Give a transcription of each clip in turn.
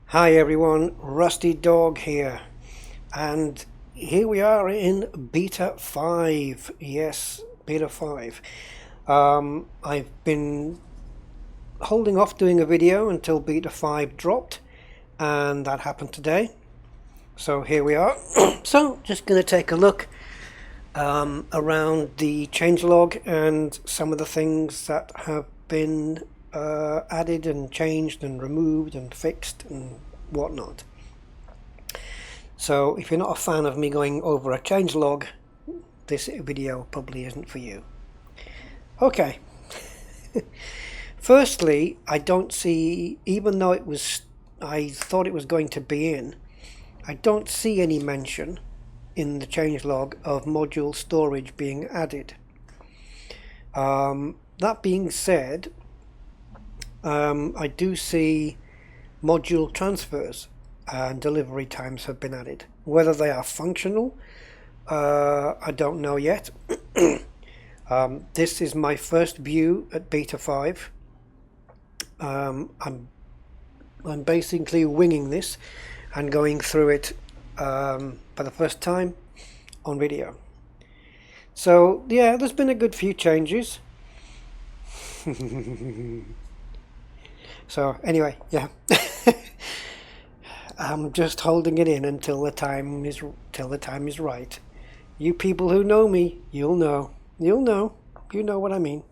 Hi everyone, Rusty Dog here, and here we are in Beta 5. Yes, Beta 5. I've been holding off doing a video until Beta 5 dropped, and that happened today. So here we are. So just going to take a look around the changelog and some of the things that have been added and changed and removed and fixed and whatnot. So if you're not a fan of me going over a changelog, this video probably isn't for you. Okay. Firstly, I don't see, even though I thought it was going to be in, I don't see any mention in the changelog of module storage being added. That being said, I do see module transfers and delivery times have been added. Whether they are functional, I don't know yet. This is my first view at Beta 5. I'm basically winging this and going through it for the first time on video. So yeah, there's been a good few changes. So anyway, yeah. I'm just holding it in until the time is right. You people who know me, you'll know what I mean.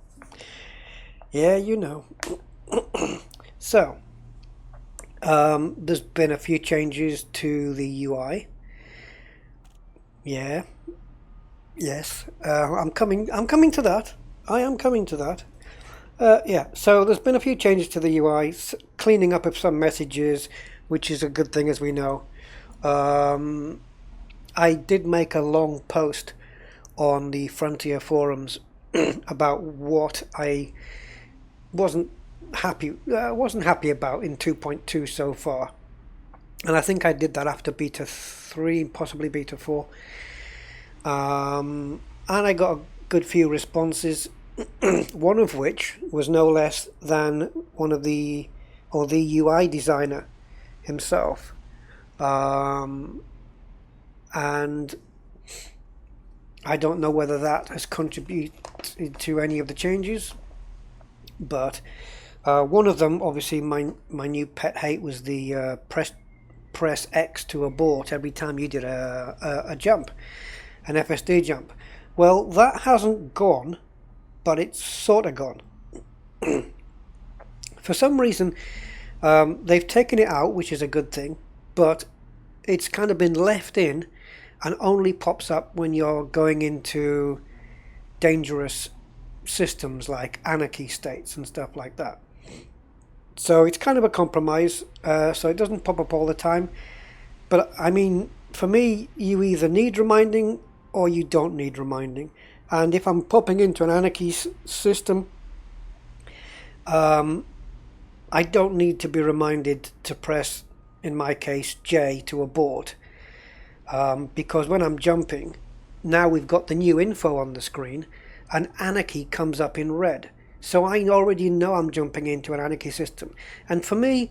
Yeah, you know. So there's been a few changes to the UI. Yeah. Yes. I'm coming to that. I am coming to that. Yeah, so there's been a few changes to the UI, cleaning up of some messages, which is a good thing, as we know. I did make a long post on the Frontier forums about what I wasn't happy about in 2.2 so far, and I think I did that after Beta 3, possibly Beta 4, and I got a good few responses. One of which was no less than the UI designer himself, and I don't know whether that has contributed to any of the changes, but one of them, obviously my new pet hate, was the press X to abort every time you did a jump, an FSD jump. Well, that hasn't gone, but it's sort of gone. For some reason, they've taken it out, which is a good thing, but it's kind of been left in and only pops up when you're going into dangerous systems like anarchy states and stuff like that. So it's kind of a compromise, so it doesn't pop up all the time. But I mean, for me, you either need reminding or you don't need reminding. And if I'm popping into an anarchy system, I don't need to be reminded to press, in my case, J to abort. Because when I'm jumping, now we've got the new info on the screen, and anarchy comes up in red. So I already know I'm jumping into an anarchy system. And for me,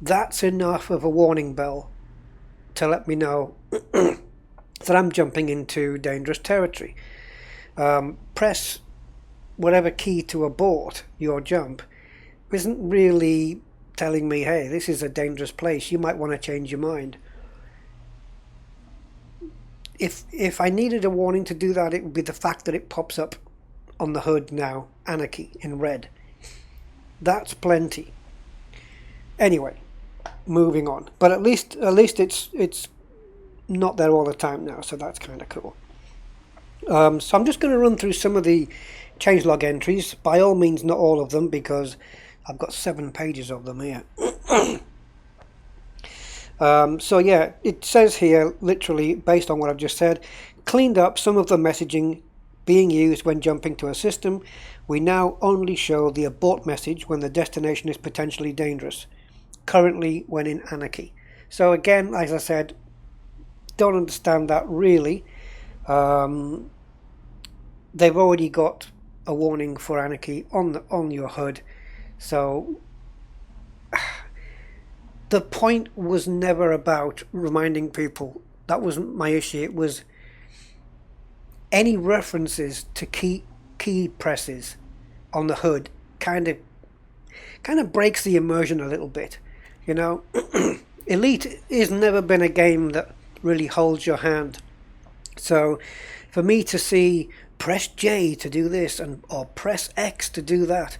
that's enough of a warning bell to let me know that I'm jumping into dangerous territory. Press whatever key to abort your jump isn't really telling me, hey, this is a dangerous place, you might want to change your mind. If I needed a warning to do that, it would be the fact that it pops up on the HUD now, anarchy in red. That's plenty. Anyway, moving on. But at least it's not there all the time now, so that's kind of cool. So I'm just going to run through some of the changelog entries. By all means, not all of them, because I've got 7 pages of them here. So yeah, it says here, literally, based on what I've just said, cleaned up some of the messaging being used when jumping to a system. We now only show the abort message when the destination is potentially dangerous. Currently when in anarchy. So again, as I said, don't understand that really. They've already got a warning for anarchy on your HUD. So the point was never about reminding people. That wasn't my issue. It was any references to key presses on the HUD kind of breaks the immersion a little bit. You know, Elite has never been a game that really holds your hand. So for me to see press J to do this or press X to do that,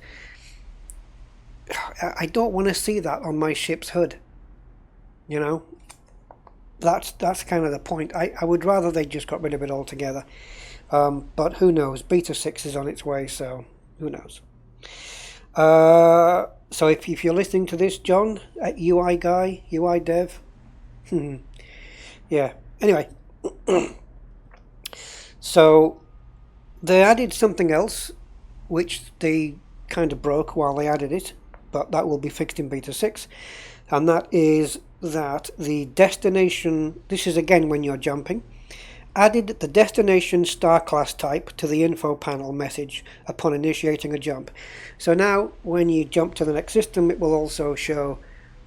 I don't want to see that on my ship's HUD. You know, that's kind of the point. I would rather they just got rid of it altogether. But who knows? Beta 6 is on its way, so who knows? So if you're listening to this, John, UI guy, UI dev, yeah. Anyway, so they added something else, which they kind of broke while they added it, but that will be fixed in Beta 6, and that is that the destination, this is again when you're jumping, added the destination star class type to the info panel message upon initiating a jump. So now when you jump to the next system, it will also show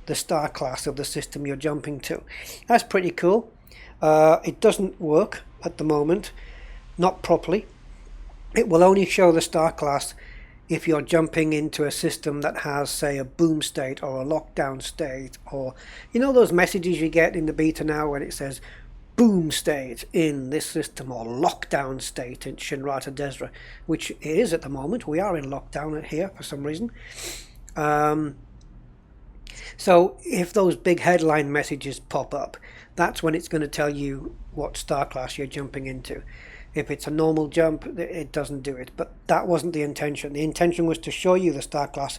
the star class of the system you're jumping to. That's pretty cool. It doesn't work at the moment, not properly. It will only show the star class if you're jumping into a system that has, say, a boom state or a lockdown state, or you know those messages you get in the beta now when it says boom state in this system or lockdown state in Shinrata Desra, which it is at the moment. We are in lockdown here for some reason. So if those big headline messages pop up, that's when it's going to tell you what star class you're jumping into. If it's a normal jump, it doesn't do it. But that wasn't the intention. The intention was to show you the star class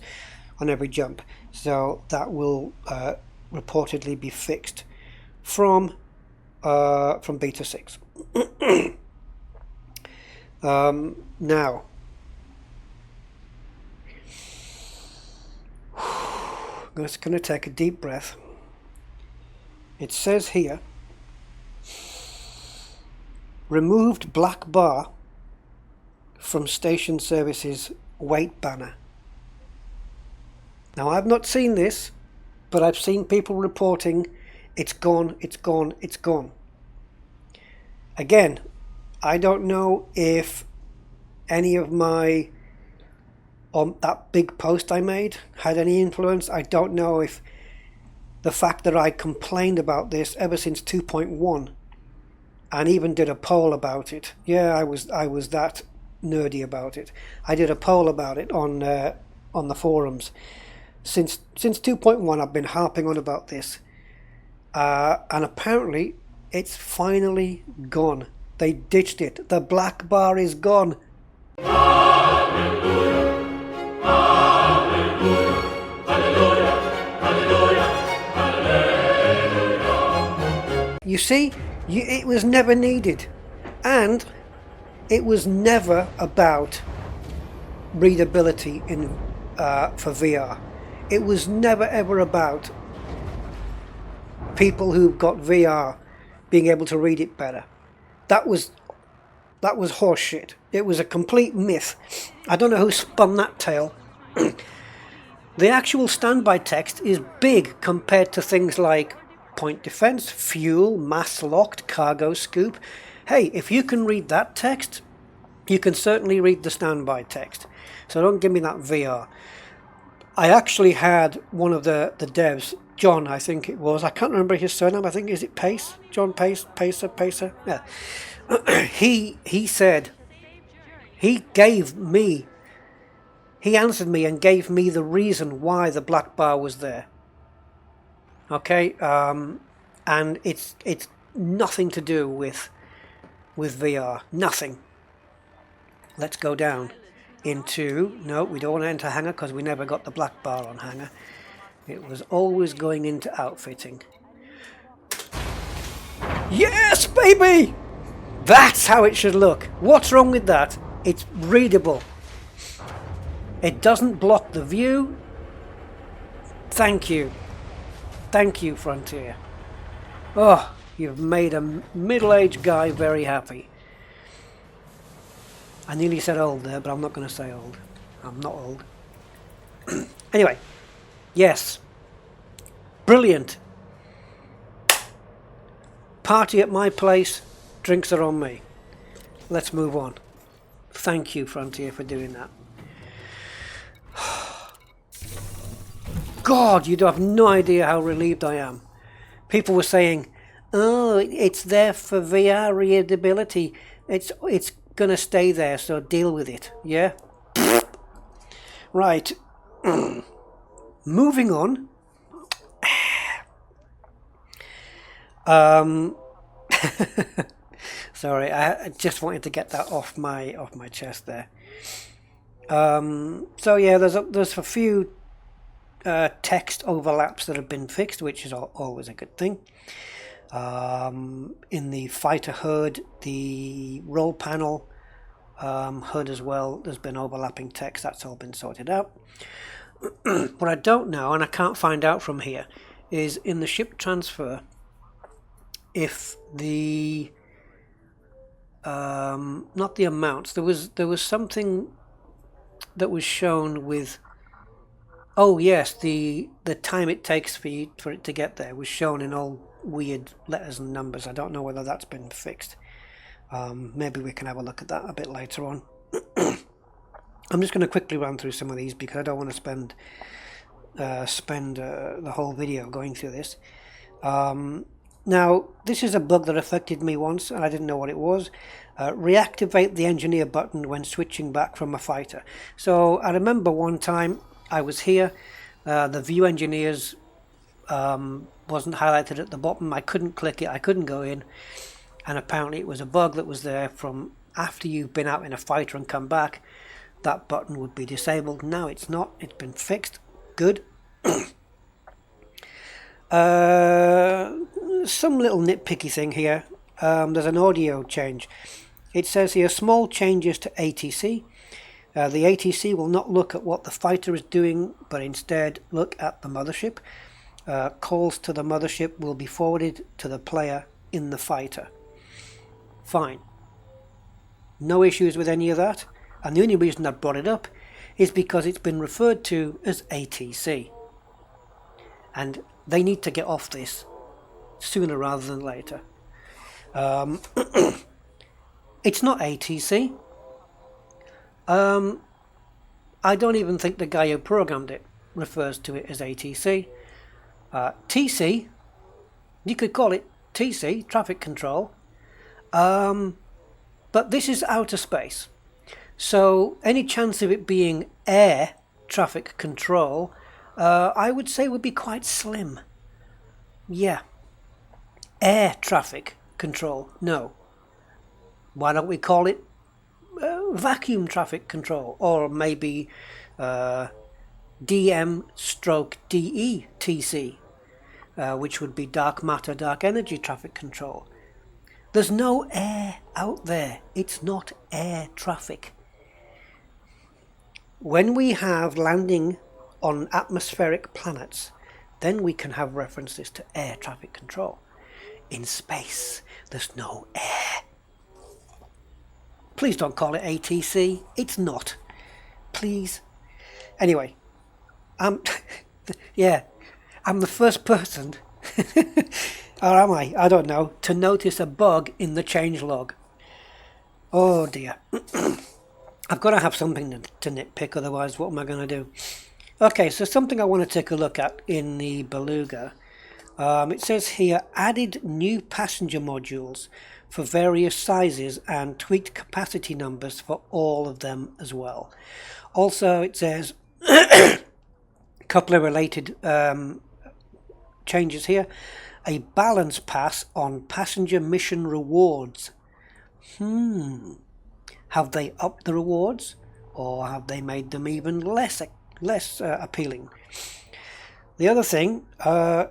on every jump. So that will reportedly be fixed from Beta 6. Now, I'm just going to take a deep breath. It says here, removed black bar from station services wait banner. Now I've not seen this, but I've seen people reporting it's gone, it's gone, it's gone. Again, I don't know if any of my that big post I made had any influence. I don't know if the fact that I complained about this ever since 2.1 and even did a poll about it. Yeah, I was that nerdy about it. I did a poll about it on the forums. Since 2.1 I've been harping on about this. And apparently it's finally gone. They ditched it. The black bar is gone. Hallelujah. Hallelujah. Hallelujah. Hallelujah. Hallelujah. You see, it was never needed. And it was never about readability for VR. It was never ever about people who've got VR being able to read it better. That was horseshit. It was a complete myth. I don't know who spun that tale. The actual standby text is big compared to things like point defense, fuel, mass locked, cargo scoop. Hey, if you can read that text, you can certainly read the standby text. So don't give me that VR. I actually had one of the devs, John, I think it was. I can't remember his surname. I think, is it Pace? John Pace? Pacer? Yeah. He said, he answered me and gave me the reason why the black bar was there. Okay? And it's nothing to do with VR. Nothing. Let's go down into... No, we don't want to enter hangar because we never got the black bar on hangar. It was always going into outfitting. Yes, baby! That's how it should look. What's wrong with that? It's readable. It doesn't block the view. Thank you. Thank you, Frontier. Oh, you've made a middle-aged guy very happy. I nearly said old there, but I'm not going to say old. I'm not old. Anyway, yes. Brilliant. Party at my place, drinks are on me. Let's move on. Thank you, Frontier, for doing that. God, you have no idea how relieved I am. People were saying, oh, it's there for VR readability. It's going to stay there, so deal with it. Yeah? Right. Moving on. Sorry, I just wanted to get that off my chest there. So yeah, there's a few text overlaps that have been fixed, which is always a good thing. In the fighter HUD, the roll panel HUD as well, there's been overlapping text. That's all been sorted out. What I don't know, and I can't find out from here, is in the ship transfer, if the not the amounts, there was something that was shown with, oh yes, the time it takes for it to get there was shown in all weird letters and numbers. I don't know whether that's been fixed. Maybe we can have a look at that a bit later on. I'm just going to quickly run through some of these because I don't want to spend the whole video going through this. Now, this is a bug that affected me once, and I didn't know what it was. Reactivate the engineer button when switching back from a fighter. So I remember one time I was here, the view engineers wasn't highlighted at the bottom. I couldn't click it, I couldn't go in, and apparently it was a bug that was there from after you've been out in a fighter and come back. That button would be disabled. Now it's not, it's been fixed. Good. Some little nitpicky thing here. There's an audio change. It says here small changes to ATC. The ATC will not look at what the fighter is doing, but instead look at the mothership. Calls to the mothership will be forwarded to the player in the fighter. Fine. No issues with any of that. And the only reason I brought it up is because it's been referred to as ATC. And they need to get off this sooner rather than later. It's not ATC. I don't even think the guy who programmed it refers to it as ATC. TC, you could call it TC, traffic control. But this is outer space. So any chance of it being air traffic control, I would say would be quite slim. Yeah. Air traffic control, no. Why don't we call it vacuum traffic control, or maybe DM/DETC, which would be dark matter, dark energy traffic control. There's no air out there. It's not air traffic. When we have landing on atmospheric planets, then we can have references to air traffic control. In space, there's no air. Please don't call it ATC. It's not. Please. Anyway, yeah, I'm the first person, or am I? I don't know, to notice a bug in the changelog. Oh dear. I've got to have something to nitpick, otherwise what am I going to do? Okay, so something I want to take a look at in the Beluga. It says here, added new passenger modules for various sizes and tweaked capacity numbers for all of them as well. Also, it says a couple of related changes here. A balance pass on passenger mission rewards. Have they upped the rewards, or have they made them even less appealing? The other thing to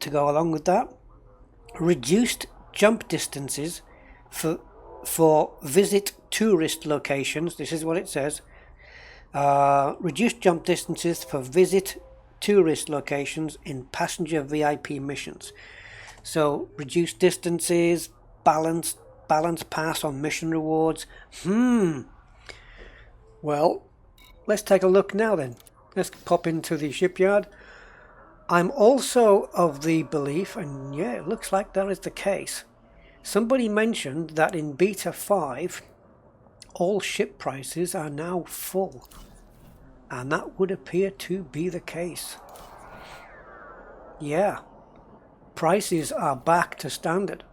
go along with that, reduced jump distances for for visit tourist locations. This is what it says. Reduced jump distances for visit tourist locations in passenger VIP missions. So reduced distances, balance pass on mission rewards. Well, let's take a look now then. Let's pop into the shipyard. I'm also of the belief, and yeah, it looks like that is the case. Somebody mentioned that in Beta 5, all ship prices are now full. And that would appear to be the case. Yeah, prices are back to standard.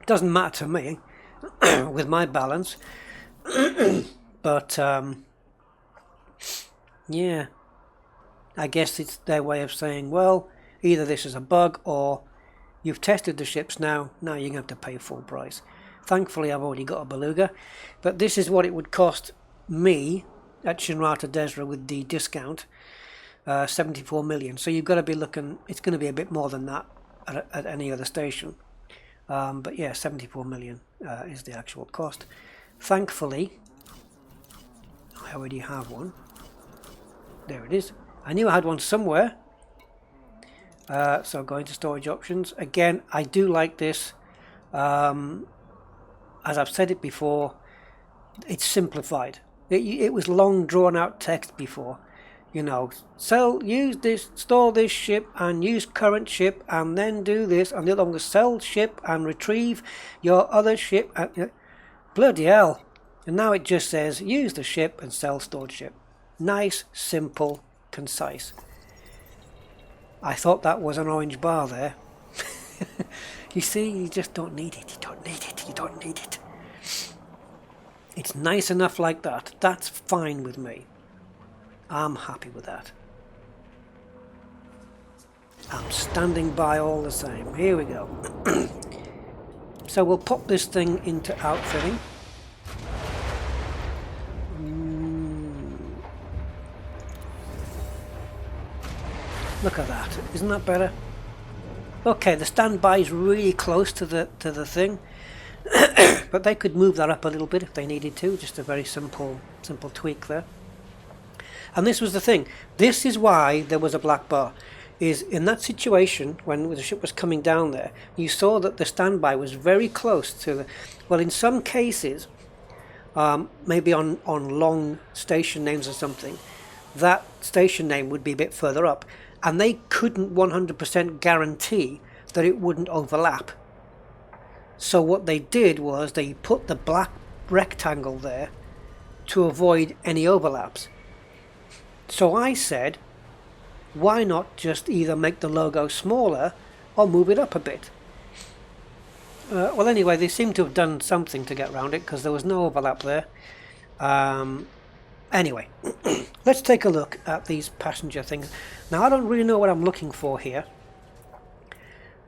Doesn't matter to me with my balance. But, yeah, I guess it's their way of saying, well, either this is a bug or you've tested the ships now you're going to have to pay full price. Thankfully, I've already got a Beluga, but this is what it would cost me at Shinrata Desra with the discount, 74 million. So you've got to be looking, it's going to be a bit more than that at any other station. But yeah, 74 million is the actual cost. Thankfully, I already have one. There it is. I knew I had one somewhere. So going to storage options. Again, I do like this. As I've said it before, it's simplified. It was long drawn out text before. You know, use this, store this ship and use current ship and then do this. And the other one was sell ship and retrieve your other ship. Bloody hell. And now it just says use the ship and sell stored ship. Nice, simple, concise. I thought that was an orange bar there. You see, you just don't need it. You don't need it. You don't need it. It's nice enough like that. That's fine with me. I'm happy with that. I'm standing by all the same. Here we go. So we'll pop this thing into outfitting. Look at that. Isn't that better? Okay, the standby is really close to the thing, but they could move that up a little bit if they needed to. Just a very simple tweak there. And this was the thing. This is why there was a black bar. Is in that situation when the ship was coming down there, you saw that the standby was very close to the. Well, in some cases, maybe on long station names or something, that station name would be a bit further up. And they couldn't 100% guarantee that it wouldn't overlap. So what they did was they put the black rectangle there to avoid any overlaps. So I said, why not just either make the logo smaller or move it up a bit? Well, anyway, they seem to have done something to get around it because there was no overlap there. Anyway, let's take a look at these passenger things. Now, I don't really know what I'm looking for here.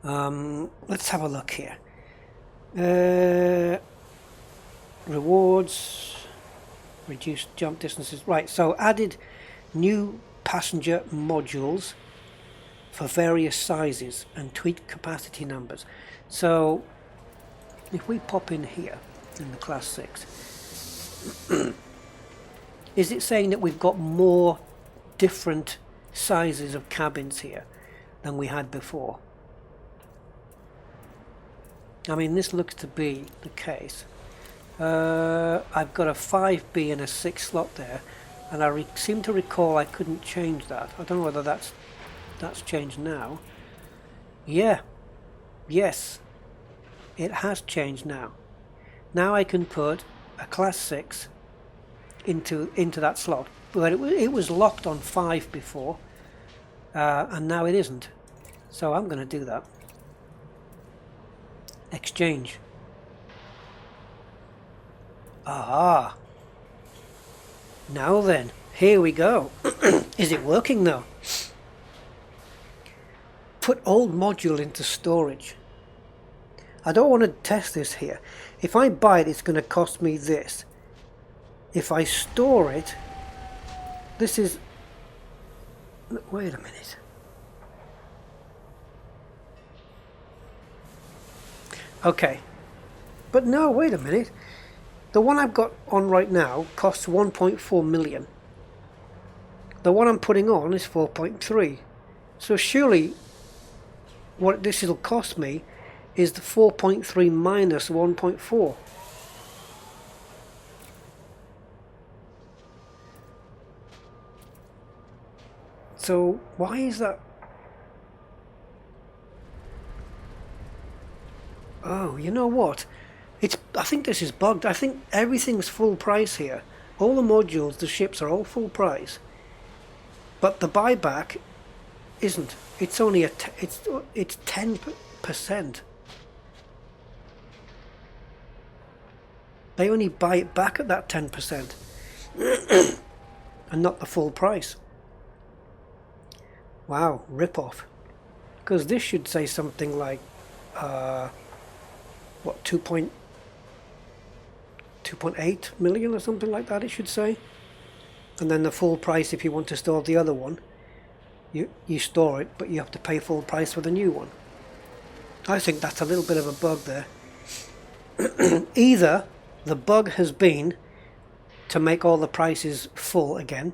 Let's have a look here. Rewards, reduced jump distances. Right, so added new passenger modules for various sizes and tweaked capacity numbers. So, if we pop in here in the Class 6... Is it saying that we've got more different sizes of cabins here than we had before? I mean, this looks to be the case. I've got a 5B and a 6 slot there, and I seem to recall I couldn't change that. I don't know whether that's changed now. Yeah. Yes. It has changed now. Now I can put a Class 6 into that slot, but it was locked on 5 before, and now it isn't. So I'm going to do that. Exchange. Ah. Now then, here we go. Is it working though? Put old module into storage. I don't want to test this here. If I buy it, it's going to cost me this. If I store it, this is... Wait a minute. Okay. But no, wait a minute. The one I've got on right now costs 1.4 million. The one I'm putting on is 4.3. So surely what this will cost me is the 4.3 minus 1.4. So why is that? Oh, you know what? I think this is bugged. I think everything's full price here. All the modules, the ships are all full price. But the buyback isn't. It's only it's 10%. They only buy it back at that 10%, and not the full price. Wow, rip off. Because this should say something like, what, 2.8 million or something like that. It should say. And then the full price if you want to store the other one, you store it, but you have to pay full price for the new one. I think that's a little bit of a bug there. Either the bug has been to make all the prices full again,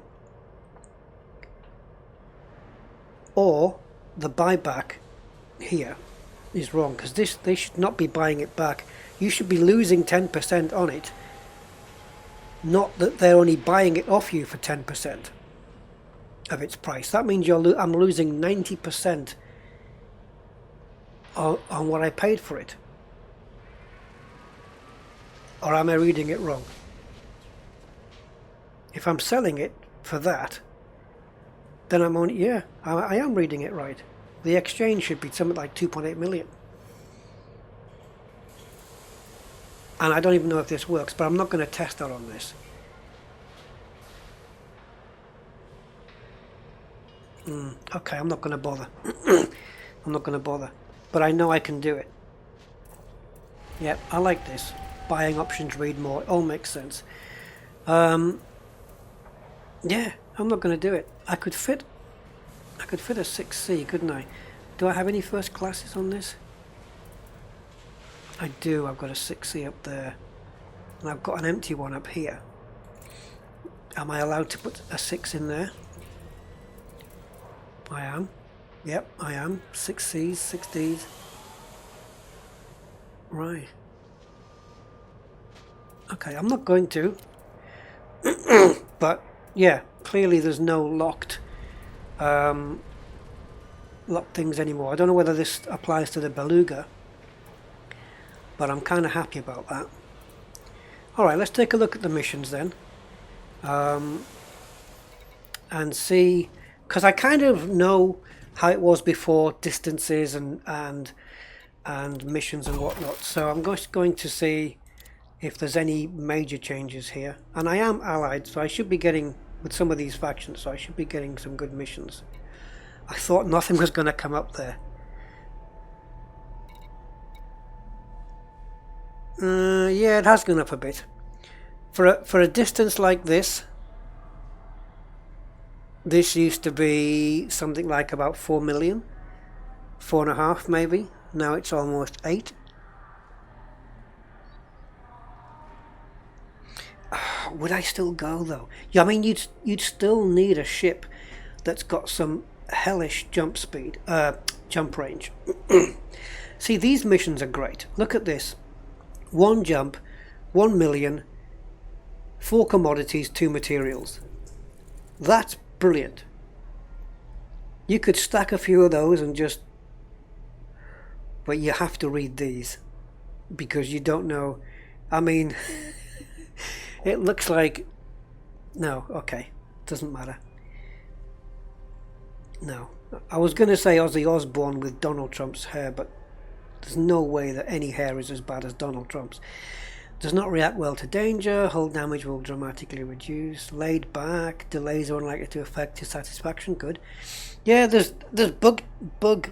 or the buyback here is wrong, because they should not be buying it back. You should be losing 10% on it. Not that they're only buying it off you for 10% of its price. That means I'm losing 90% on what I paid for it. Or am I reading it wrong? If I'm selling it for that, then I'm only, yeah, I am reading it right. The exchange should be something like 2.8 million. And I don't even know if this works, but I'm not going to test that on this. Okay, I'm not going to bother. I'm not going to bother. But I know I can do it. Yep, I like this. Buying options, read more. It all makes sense. Yeah, I'm not going to do it. I could fit a 6C, couldn't I? Do I have any first classes on this? I do. I've got a 6C up there, and I've got an empty one up here. Am I allowed to put a 6 in there? I am. Yep, I am. 6Cs, 6Ds. Right. Okay, I'm not going to. But yeah, clearly there's no locked things anymore. I don't know whether this applies to the Beluga, but I'm kind of happy about that. Alright, let's take a look at the missions then, and see, because I kind of know how it was before, distances and missions and whatnot, so I'm just going to see if there's any major changes here. And I am allied, so I should be getting, with some of these factions, so I should be getting some good missions. I thought nothing was going to come up there. Yeah, it has gone up a bit. For a distance like this used to be something like about 4 million, 4.5 maybe. Now it's almost 8. Would I still go though? Yeah, I mean you'd still need a ship that's got some hellish jump range. See, these missions are great. Look at this. 1 jump, 1 million, 4 commodities, 2 materials. That's brilliant. You could stack a few of those and just... But you have to read these, because you don't know... I mean... It looks like... No, okay. Doesn't matter. No. I was going to say Ozzy Osbourne with Donald Trump's hair, but there's no way that any hair is as bad as Donald Trump's. Does not react well to danger. Hull damage will dramatically reduce. Laid back. Delays are unlikely to affect your satisfaction. Good. Yeah, there's not bug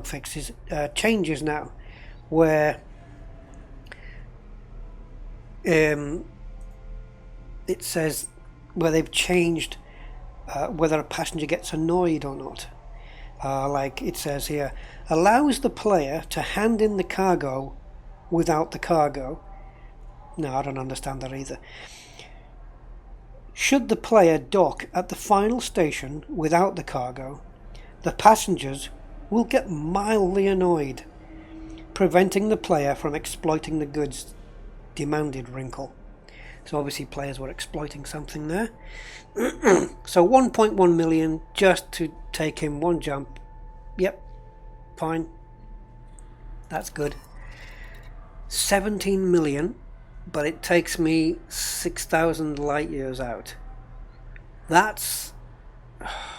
fixes, changes now, where it says where they've changed whether a passenger gets annoyed or not. Like it says here, allows the player to hand in the cargo without the cargo. No, I don't understand that either. Should the player dock at the final station without the cargo, the passengers will get mildly annoyed, preventing the player from exploiting the goods, demanded Wrinkle. So obviously players were exploiting something there. So 1.1 million just to take in one jump. Yep, fine. That's good. 17 million, but it takes me 6,000 light years out. That's...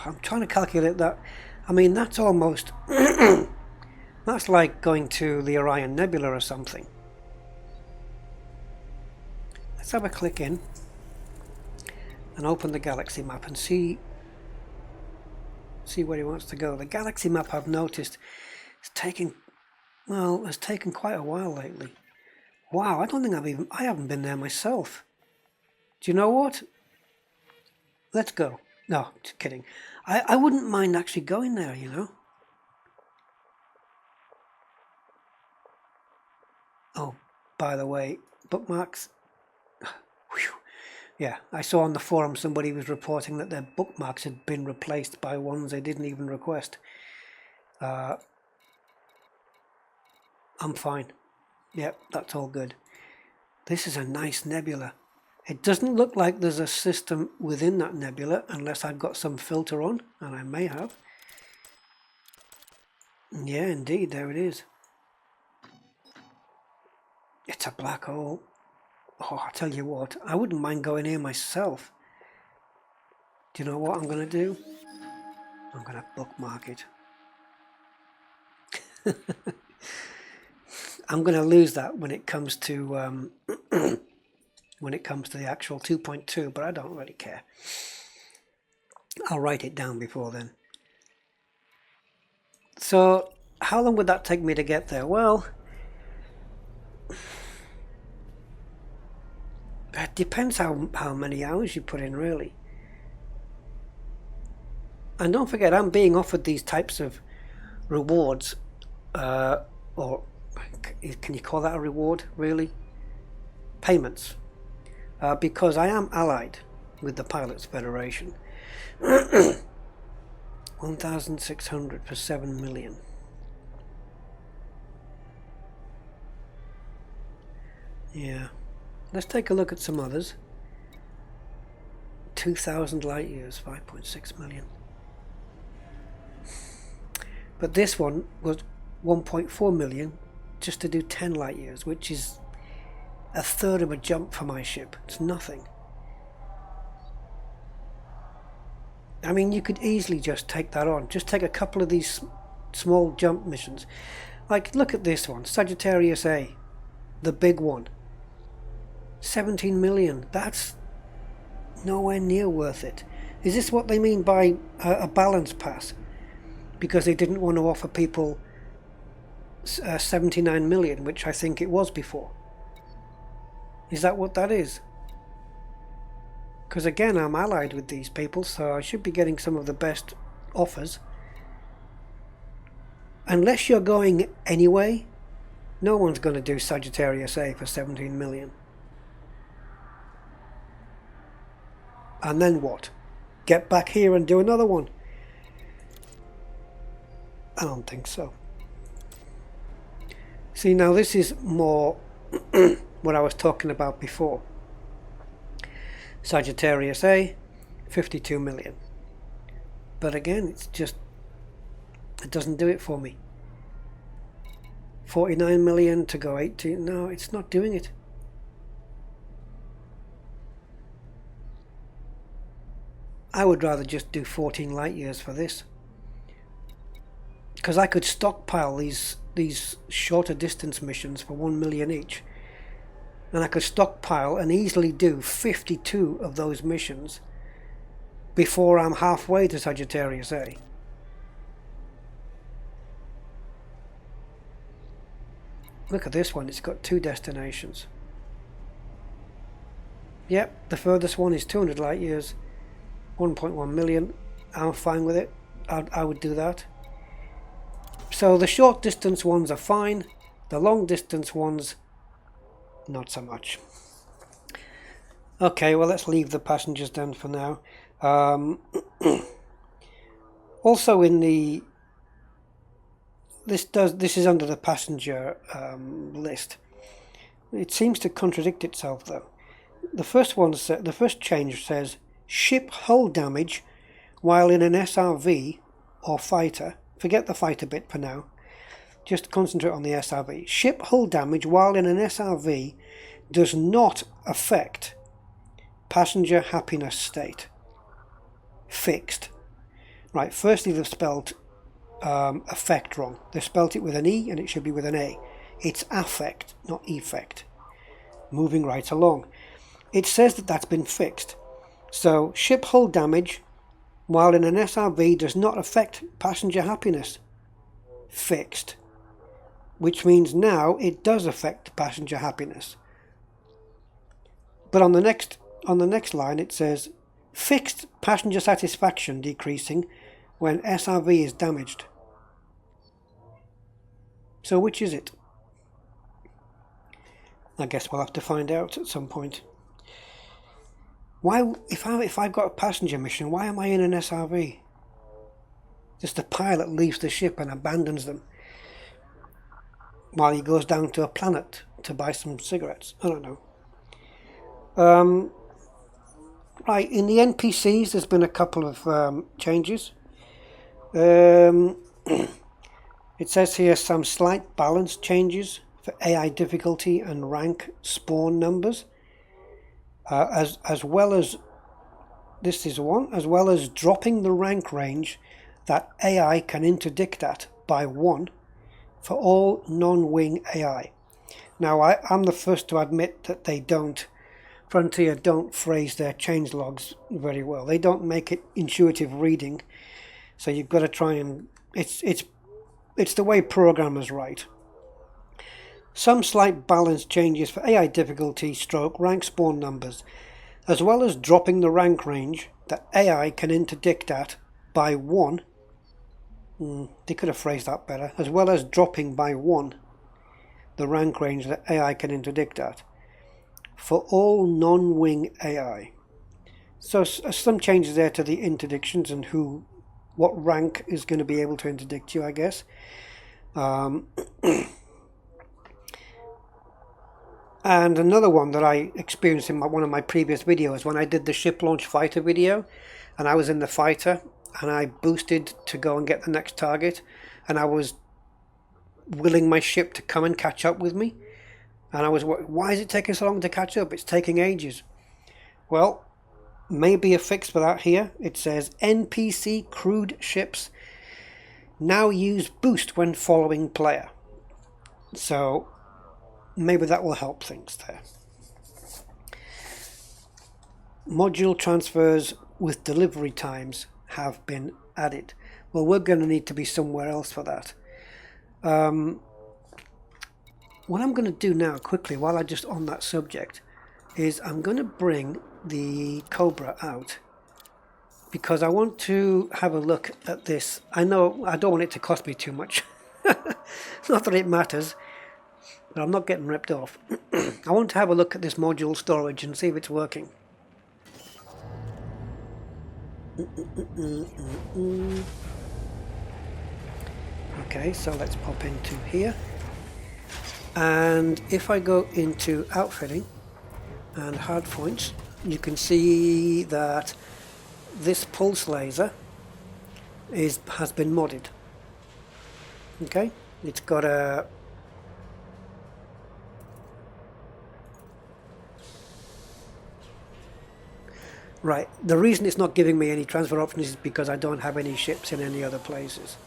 I'm trying to calculate that. I mean, that's almost... that's like going to the Orion Nebula or something. Let's have a click in and open the galaxy map and see where he wants to go. The galaxy map, I've noticed, has taken quite a while lately. Wow, I don't think I haven't been there myself. Do you know what? Let's go. No, just kidding. I wouldn't mind actually going there, you know. Oh, by the way, bookmarks. Whew. Yeah, I saw on the forum somebody was reporting that their bookmarks had been replaced by ones they didn't even request. I'm fine. Yep, that's all good. This is a nice nebula. It doesn't look like there's a system within that nebula unless I've got some filter on, and I may have. Yeah, indeed, there it is. It's a black hole. Oh, I tell you what, I wouldn't mind going here myself. Do you know what I'm going to do? I'm going to bookmark it. I'm going to lose that when it comes to when it comes to the actual 2.2, but I don't really care. I'll write it down before then. So, how long would that take me to get there? Well, it depends how many hours you put in, really. And don't forget, I'm being offered these types of rewards, or can you call that a reward, really? Payments. Because I am allied with the Pilots Federation. 1,600 for 7 million. Yeah. Let's take a look at some others. 2,000 light years, 5.6 million. But this one was 1.4 million just to do 10 light years, which is a third of a jump for my ship. It's nothing. I mean, you could easily just take that on. Just take a couple of these small jump missions. Like, look at this one, Sagittarius A, the big one. 17 million. That's nowhere near worth it. Is this what they mean by a balance pass? Because they didn't want to offer people 79 million, which I think it was before. Is that what that is? Because again, I'm allied with these people, so I should be getting some of the best offers. Unless you're going anyway, no one's going to do Sagittarius A for 17 million. And then what? Get back here and do another one? I don't think so. See, now this is more what I was talking about before. Sagittarius A, 52 million. But again, it's just, it doesn't do it for me. 49 million to go 18. No, it's not doing it. I would rather just do 14 light years for this. Because I could stockpile these shorter distance missions for 1 million each. And I could stockpile and easily do 52 of those missions before I'm halfway to Sagittarius A. Look at this one, it's got 2 destinations. Yep, the furthest one is 200 light years, 1.1 million. I'm fine with it. I would do that. So the short distance ones are fine. The long distance ones not so much. Okay, well, let's leave the passengers then for now. Also in the this is under the passenger list. It seems to contradict itself though. The first change says ship hull damage while in an SRV or fighter. Forget the fighter bit for now. Just concentrate on the SRV. Ship hull damage while in an SRV does not affect passenger happiness state. Fixed. Right, firstly they've spelled affect wrong. They've spelled it with an E and it should be with an A. It's affect, not effect. Moving right along. It says that that's been fixed. So, ship hull damage while in an SRV does not affect passenger happiness. Fixed. Which means now it does affect passenger happiness. But on the next line it says fixed passenger satisfaction decreasing when SRV is damaged. So which is it? I guess we'll have to find out at some point. Why, if I've got a passenger mission, why am I in an SRV? Just the pilot leaves the ship and abandons them while he goes down to a planet to buy some cigarettes. I don't know. Right, in the NPCs there's been a couple of changes. It says here some slight balance changes for AI difficulty and rank spawn numbers, as well as this is one, as well as dropping the rank range that AI can interdict at by 1 for all non-wing AI. Now I'm the first to admit that Frontier don't phrase their changelogs very well. They don't make it intuitive reading, so you've got to try and it's the way programmers write. Some slight balance changes for AI difficulty / rank spawn numbers, as well as dropping the rank range that AI can interdict at by 1. They could have phrased that better. As well as dropping by 1 the rank range that AI can interdict at for all non-wing AI. So some changes there to the interdictions and what rank is going to be able to interdict you, I guess. And another one that I experienced in one of my previous videos, when I did the ship launch fighter video and I was in the fighter and I boosted to go and get the next target, and I was willing my ship to come and catch up with me, and I was, why is it taking so long to catch up? It's taking ages. Well, maybe a fix for that here. It says NPC crewed ships now use boost when following player. So maybe that will help things there. Module transfers with delivery times have been added. Well, we're going to need to be somewhere else for that. What I'm going to do now quickly, while I'm just on that subject, is I'm going to bring the Cobra out because I want to have a look at this. I know I don't want it to cost me too much. Not that it matters, but I'm not getting ripped off. I want to have a look at this module storage and see if it's working. Okay, so let's pop into here. And if I go into outfitting and hardpoints, you can see that this pulse laser has been modded. Okay, it's got a right. The reason it's not giving me any transfer options is because I don't have any ships in any other places.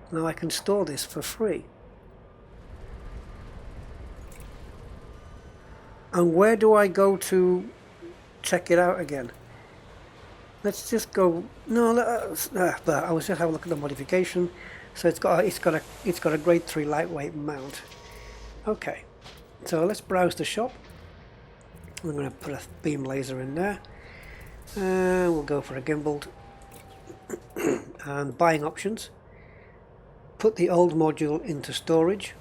Now I can store this for free. And where do I go to check it out again? Let's just go. No, I was just having a look at the modification. So it's got a grade 3 lightweight mount. Okay, so let's browse the shop. I'm going to put a beam laser in there, and we'll go for a gimbaled and buying options. put the old module into storage.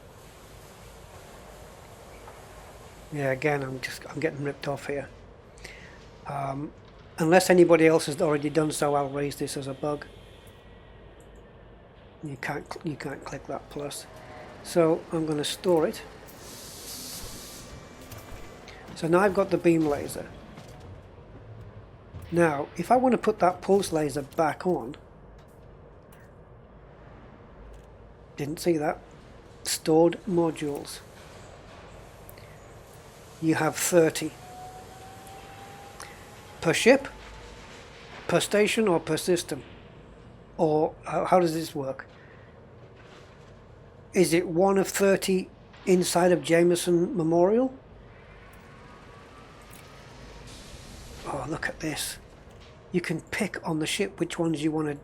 Yeah, again, I'm getting ripped off here. Unless anybody else has already done so, I'll raise this as a bug. You can't click that plus. So I'm going to store it. So now I've got the beam laser. Now, if I want to put that pulse laser back on, didn't see that. Stored modules. You have 30. Per ship, per station, or per system? Or how does this work? Is it one of 30 inside of Jameson Memorial? Oh, look at this. You can pick on the ship which ones you want to...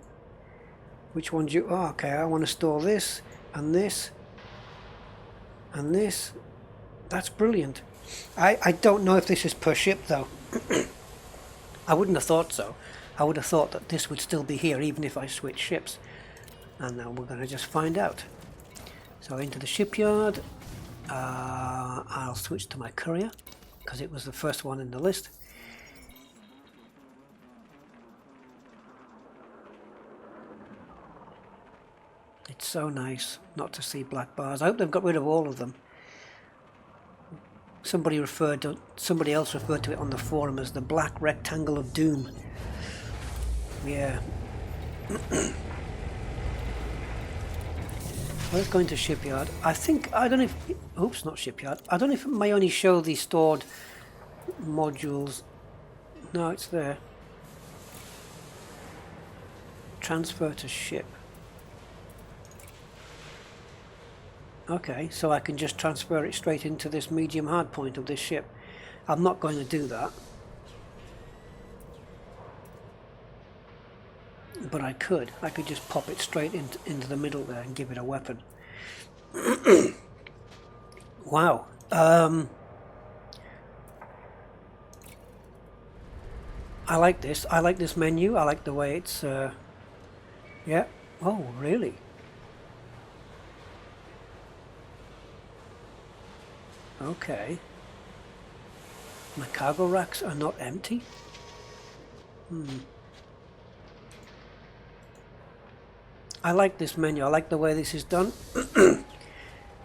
Which ones you... Oh, okay, I want to store this, and this, and this. That's brilliant. I don't know if this is per ship, though. I wouldn't have thought so. I would have thought that this would still be here even if I switch ships. And now we're going to just find out. So into the shipyard. I'll switch to my courier because it was the first one in the list. It's so nice not to see black bars. I hope they've got rid of all of them. Somebody else referred to it on the forum as the black rectangle of doom. Yeah. Let's go into shipyard. I don't know if... Oops, not shipyard. I don't know if it may only show the stored modules. No, it's there. Transfer to ship. Okay, so I can just transfer it straight into this medium hard point of this ship. I'm not going to do that. But I could. I could just pop it straight into the middle there and give it a weapon. Wow. I like this. I like this menu. I like the way it's... yeah. Oh, really? Okay. My cargo racks are not empty? I like this menu. I like the way this is done.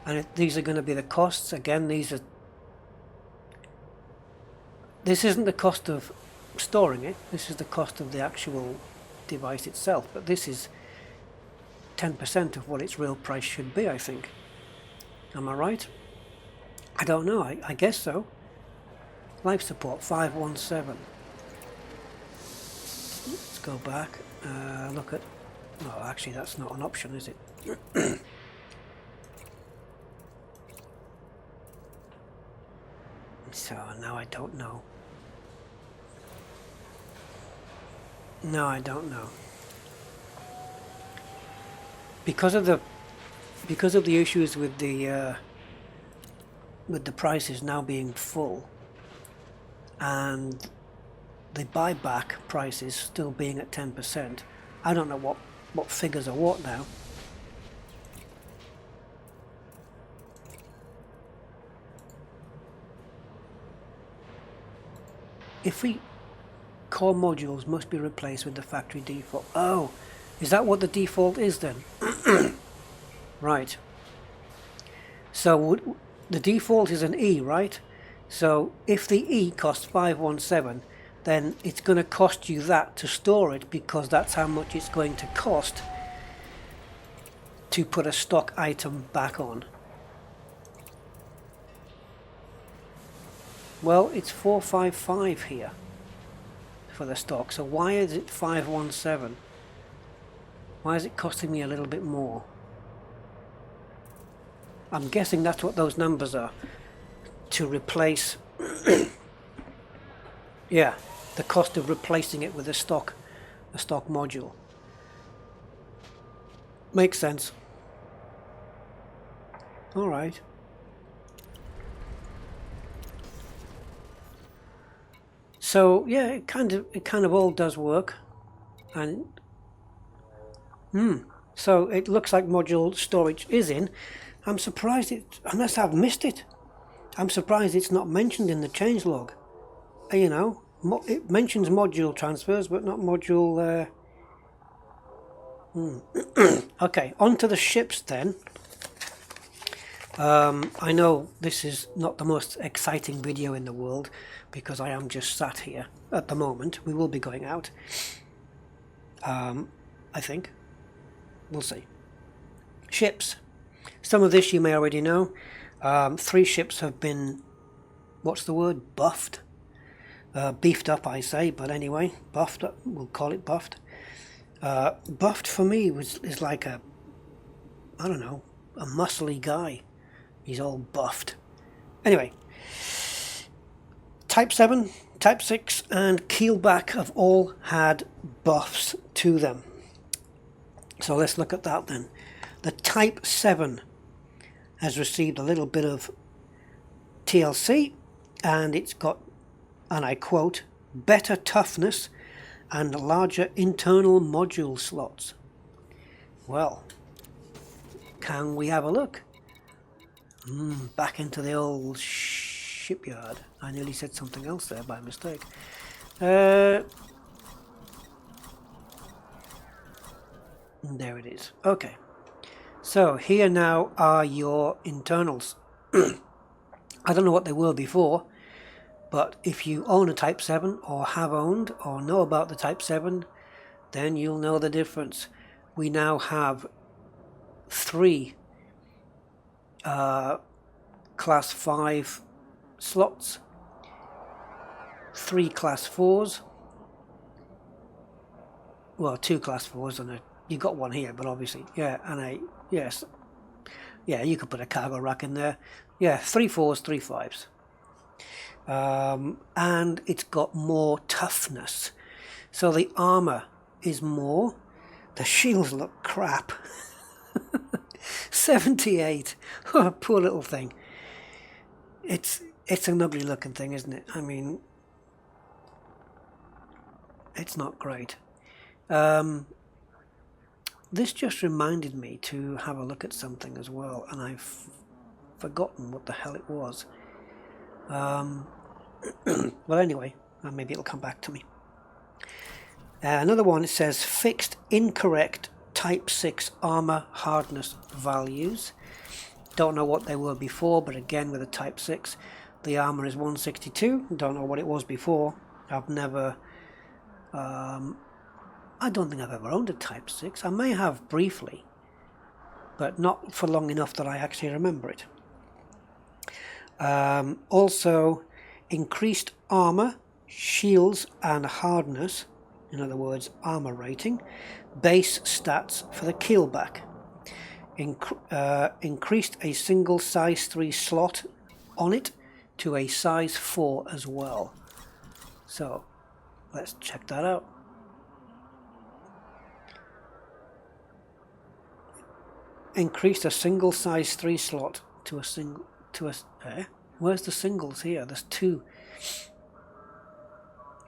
And these are going to be the costs. Again, this isn't the cost of storing it. This is the cost of the actual device itself. But this is 10% of what its real price should be, I think. Am I right? I don't know. I guess so. Life support 517. Let's go back. Look at... Oh, actually, that's not an option, is it? So now I don't know. No, I don't know. Because of the issues with the prices now being full, and the buyback prices still being at 10%. I don't know what figures are what now. If we... Core modules must be replaced with the factory default. Oh, is that what the default is then? Right. So the default is an E, right? So if the E costs 517, then it's going to cost you that to store it, because that's how much it's going to cost to put a stock item back on. Well, it's 455 here for the stock, so why is it 517? Why is it costing me a little bit more? I'm guessing that's what those numbers are, to replace yeah, the cost of replacing it with a stock module. Makes sense. All right. So yeah, it kind of all does work, and So it looks like module storage is in. I'm surprised unless I've missed it, I'm surprised it's not mentioned in the changelog. You know, it mentions module transfers, but not module... Okay, on to the ships then. I know this is not the most exciting video in the world, because I am just sat here at the moment. We will be going out. I think. We'll see. Ships. Some of this you may already know. 3 ships have been, what's the word? Buffed. Beefed up, I say, but anyway, buffed. We'll call it buffed. Buffed for me is like a, I don't know, a muscly guy. He's all buffed. Anyway, Type 7, Type 6 and Keelback have all had buffs to them. So let's look at that then. The Type 7 has received a little bit of TLC, and it's got, and I quote, better toughness and larger internal module slots. Well, can we have a look? Back into the old shipyard. I nearly said something else there by mistake. There it is. Okay. So here now are your internals. I don't know what they were before, but if you own a Type 7 or have owned or know about the Type 7, then you'll know the difference. We now have 3 Class 5 slots, 3 Class 4s, well, 2 Class 4s and you got one here, but obviously, yeah, and yes, yeah, you could put a cargo rack in there. Yeah, 3 4s, 3 5s. And it's got more toughness. So the armor is more. The shields look crap. 78. Oh, poor little thing. It's an ugly looking thing, isn't it? I mean, it's not great. This just reminded me to have a look at something as well, and I've forgotten what the hell it was. Well, anyway, maybe it'll come back to me. Another one, it says fixed incorrect Type 6 armor hardness values. Don't know what they were before, but again with a Type 6, the armor is 162. Don't know what it was before. I've never... I don't think I've ever owned a Type 6. I may have briefly, but not for long enough that I actually remember it. Also, increased armor, shields and hardness, in other words, armor rating, base stats for the keelback. Increased a single size 3 slot on it to a size 4 as well. So, let's check that out. Increased a single size 3 slot to a single where's the singles here? There's 2.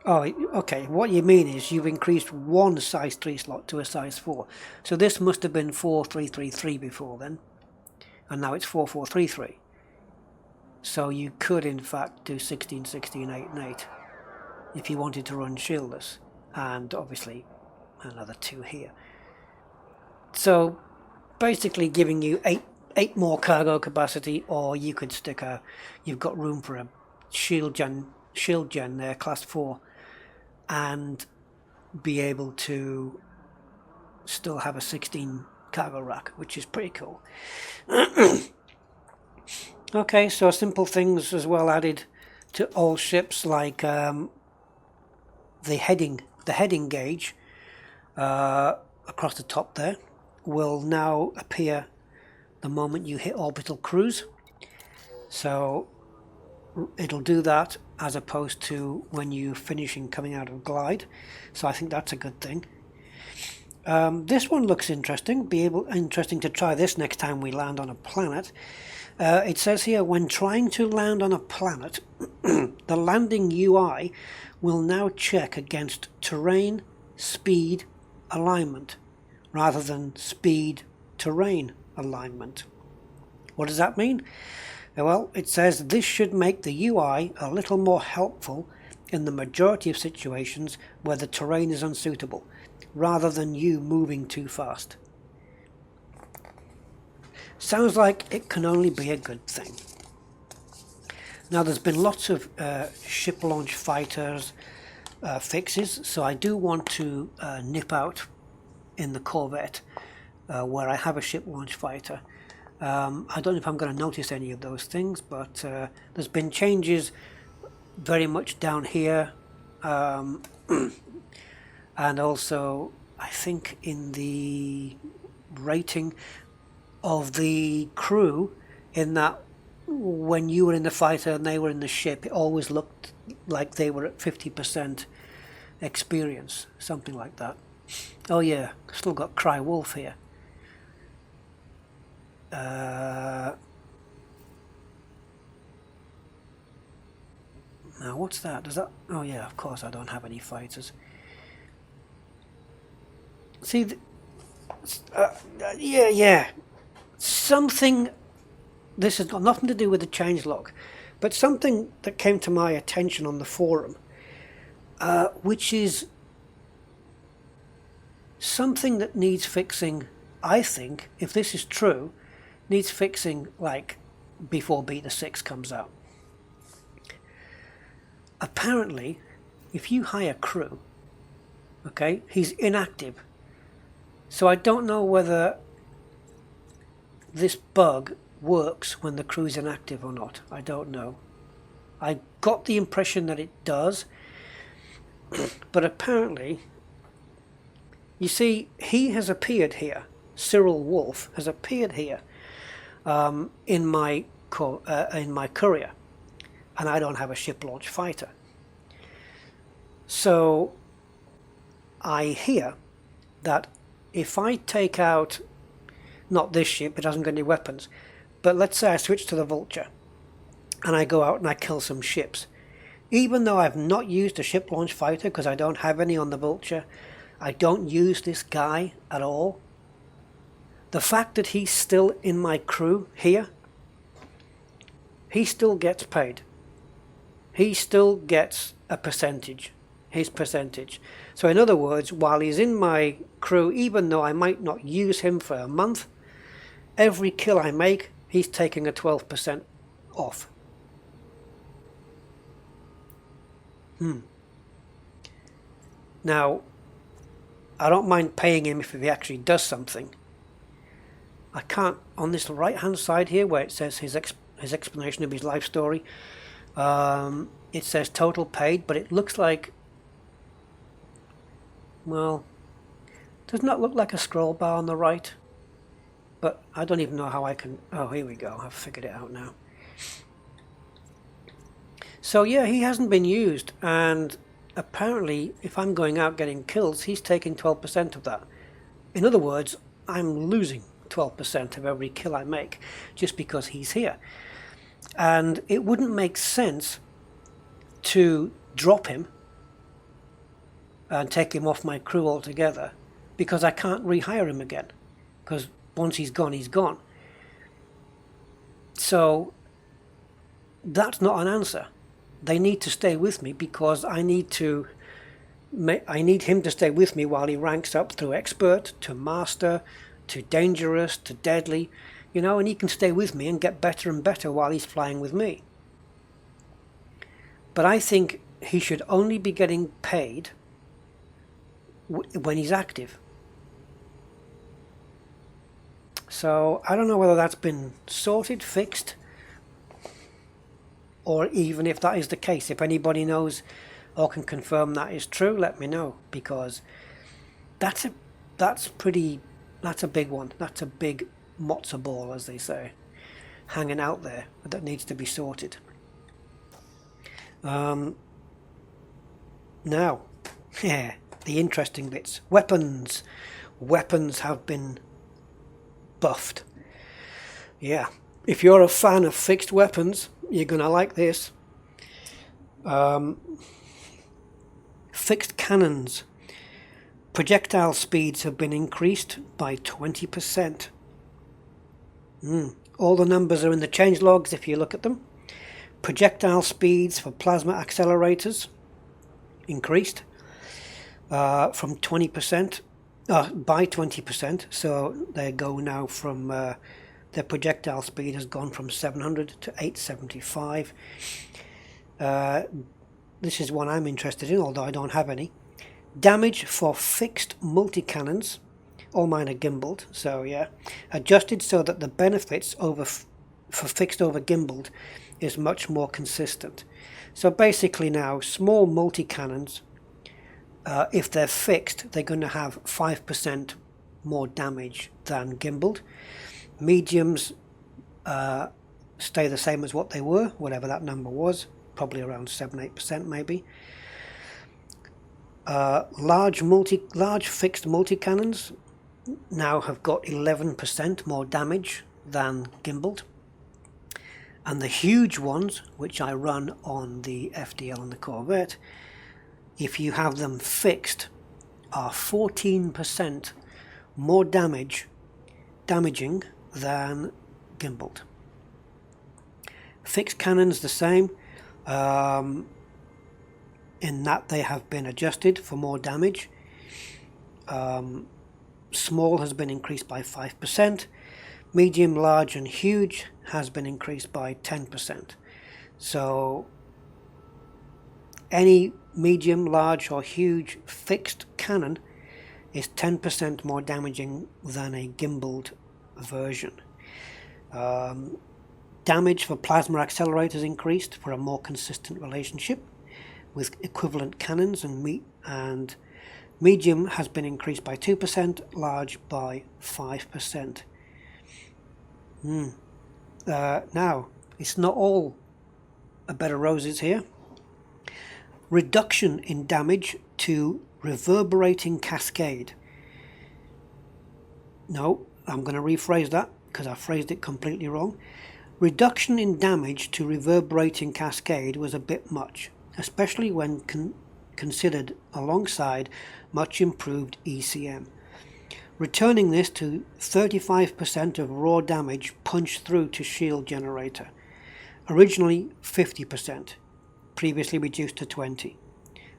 Oh, okay, what you mean is you've increased one size 3 slot to a size 4. So this must have been 4333 before then, and now it's 4433. So you could in fact do 16, 16, 8 and 8 if you wanted to run shieldless, and obviously another 2 here. So basically giving you 8 more cargo capacity, or you could stick you've got room for a shield gen there, class 4, and be able to still have a 16 cargo rack, which is pretty cool. Okay, so simple things as well added to all ships, like the heading gauge across the top there will now appear the moment you hit orbital cruise. So it'll do that as opposed to when you finishing coming out of glide. So I think that's a good thing. This one looks interesting. Interesting to try this next time we land on a planet. It says here, when trying to land on a planet, the landing UI will now check against terrain, speed, alignment, rather than speed terrain alignment. What does that mean? Well, it says this should make the UI a little more helpful in the majority of situations where the terrain is unsuitable, rather than you moving too fast. Sounds like it can only be a good thing. Now, there's been lots of ship launch fighters fixes, so I do want to nip out in the Corvette where I have a ship launch fighter. I don't know if I'm going to notice any of those things, but there's been changes very much down here, and also I think in the rating of the crew, in that when you were in the fighter and they were in the ship, it always looked like they were at 50% experience, something like that. Oh yeah, still got Cry Wolf here. Now what's that? Does that? Oh yeah, of course I don't have any fighters. See, yeah. Something. This has got nothing to do with the changelog, but something that came to my attention on the forum, which is something that needs fixing. I think, if this is true, needs fixing like before Beta 6 comes out. Apparently, if you hire crew, okay, he's inactive. So I don't know whether this bug works when the crew is inactive or not. I don't know. I got the impression that it does, but apparently, you see, he has appeared here. Cyril Wolf has appeared here in my courier, and I don't have a ship launch fighter. So I hear that if I take out, not this ship, it hasn't got any weapons, but let's say I switch to the Vulture and I go out and I kill some ships. Even though I've not used a ship launch fighter because I don't have any on the Vulture, I don't use this guy at all. The fact that he's still in my crew here, he still gets paid. He still gets a percentage, his percentage. So in other words, while he's in my crew, even though I might not use him for a month, every kill I make, he's taking a 12% off. Now, I don't mind paying him if he actually does something. I can't, on this right hand side here where it says his explanation of his life story, it says total paid, but it looks like, well, does not look like a scroll bar on the right, but I don't even know how I can, oh here we go, I've figured it out now. So yeah, he hasn't been used, and apparently if I'm going out getting kills, he's taking 12% of that. In other words, I'm losing 12% of every kill I make just because he's here. And it wouldn't make sense to drop him and take him off my crew altogether, because I can't rehire him again, because once he's gone, he's gone. So that's not an answer. They need to stay with me, because I need him to stay with me while he ranks up through expert to master to dangerous to deadly, you know, and he can stay with me and get better and better while he's flying with me. But I think he should only be getting paid when he's active. So I don't know whether that's been sorted, fixed, or even if that is the case. If anybody knows or can confirm that is true, let me know, because that's a big one. That's a big matzo ball, as they say, hanging out there that needs to be sorted. Now, yeah, the interesting bits. Weapons. Weapons have been buffed. Yeah, if you're a fan of fixed weapons, you're gonna like this. Fixed cannons. Projectile speeds have been increased by 20%. All the numbers are in the changelogs if you look at them. Projectile speeds for plasma accelerators increased from 20%, by 20%. So they go now from their projectile speed has gone from 700 to 875. This is one I'm interested in, although I don't have any. Damage for fixed multi-cannons, all mine are gimbaled, so yeah, adjusted so that the benefits for fixed over gimbaled is much more consistent. So basically now, small multi-cannons, if they're fixed, they're going to have 5% more damage than gimbaled. Mediums stay the same as what they were, whatever that number was, probably around 7-8% maybe. Large fixed multi-cannons now have got 11% more damage than gimbaled, and the huge ones, which I run on the FDL and the Corvette, if you have them fixed, are 14% more damaging than gimbaled. Fixed cannons the same, in that they have been adjusted for more damage. Small has been increased by 5%. Medium, large and huge has been increased by 10%. So any medium, large or huge fixed cannon is 10% more damaging than a gimbaled version. Damage for plasma accelerators increased for a more consistent relationship with equivalent cannons, and medium has been increased by 2%, large by 5%. Now, it's not all a bed of roses here. Reduction in damage to reverberating cascade. No, I'm going to rephrase that because I phrased it completely wrong. Reduction in damage to reverberating cascade was a bit much, especially when considered alongside much improved ECM. Returning this to 35% of raw damage punched through to shield generator. Originally 50%, previously reduced to 20%.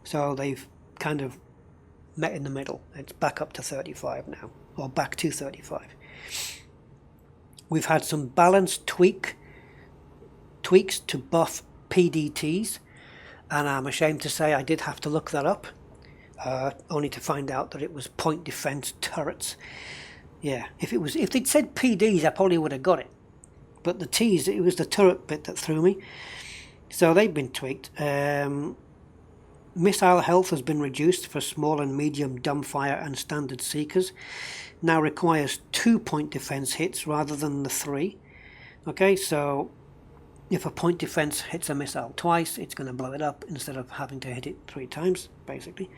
So they've kind of met in the middle. It's back up to 35 now, or back to 35. We've had some balanced tweaks to buff PDTs, and I'm ashamed to say I did have to look that up, only to find out that it was point defense turrets. Yeah, if they'd said PDs, I probably would have got it, but the T's, it was the turret bit that threw me. So they've been tweaked. Missile health has been reduced for small and medium dumbfire and standard seekers. Now requires 2-point defense hits rather than the 3. Okay, so if a point defense hits a missile twice, it's going to blow it up instead of having to hit it 3 times, basically.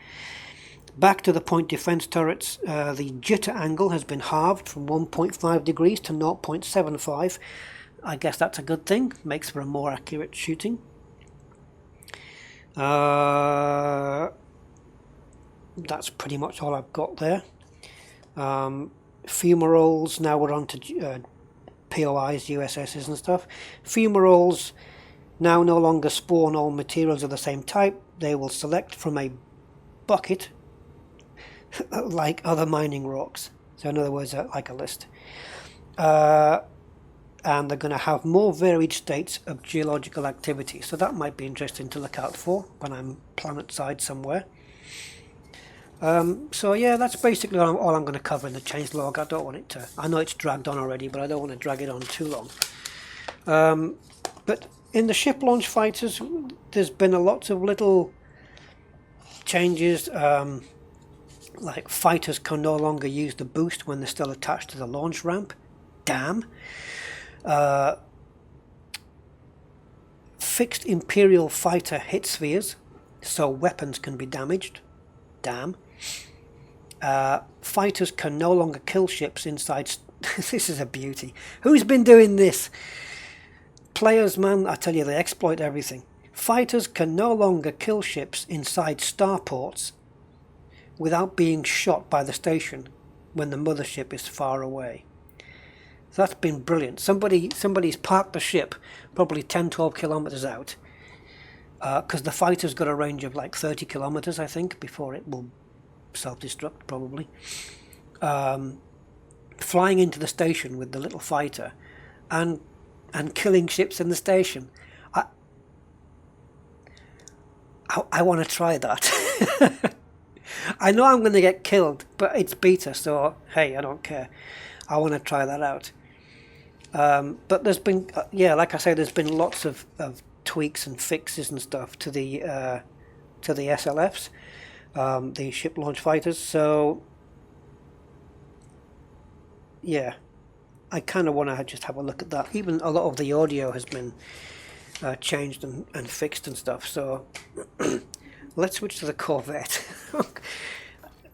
Back to the point defense turrets, the jitter angle has been halved from 1.5 degrees to 0.75. I guess that's a good thing, makes for a more accurate shooting. That's pretty much all I've got there. Fumaroles, now we're on to POIs, USSs and stuff. Fumaroles now no longer spawn all materials of the same type. They will select from a bucket like other mining rocks. So in other words, like a list. And they're going to have more varied states of geological activity. So that might be interesting to look out for when I'm planet side somewhere. So yeah, that's basically all I'm going to cover in the changelog. I don't want it to, I know it's dragged on already, but I don't want to drag it on too long. But in the ship launch fighters, there's been a lots of little changes, like fighters can no longer use the boost when they're still attached to the launch ramp. Damn. Fixed Imperial fighter hit spheres, so weapons can be damaged. Damn. Fighters can no longer kill ships inside... This is a beauty. Who's been doing this? Players, man, I tell you, they exploit everything. Fighters can no longer kill ships inside starports without being shot by the station when the mothership is far away. So that's been brilliant. Somebody's parked the ship probably 10-12 kilometers out, because the fighter's got a range of like 30 kilometers, I think, before it will self-destruct probably. Flying into the station with the little fighter and killing ships in the station. I want to try that. I know I'm going to get killed, but it's beta, so hey, I don't care. I want to try that out. But there's been, like I say, there's been lots of tweaks and fixes and stuff to the SLFs, the ship launch fighters. So yeah, I kind of want to just have a look at that. Even a lot of the audio has been changed and fixed and stuff. So let's switch to the Corvette.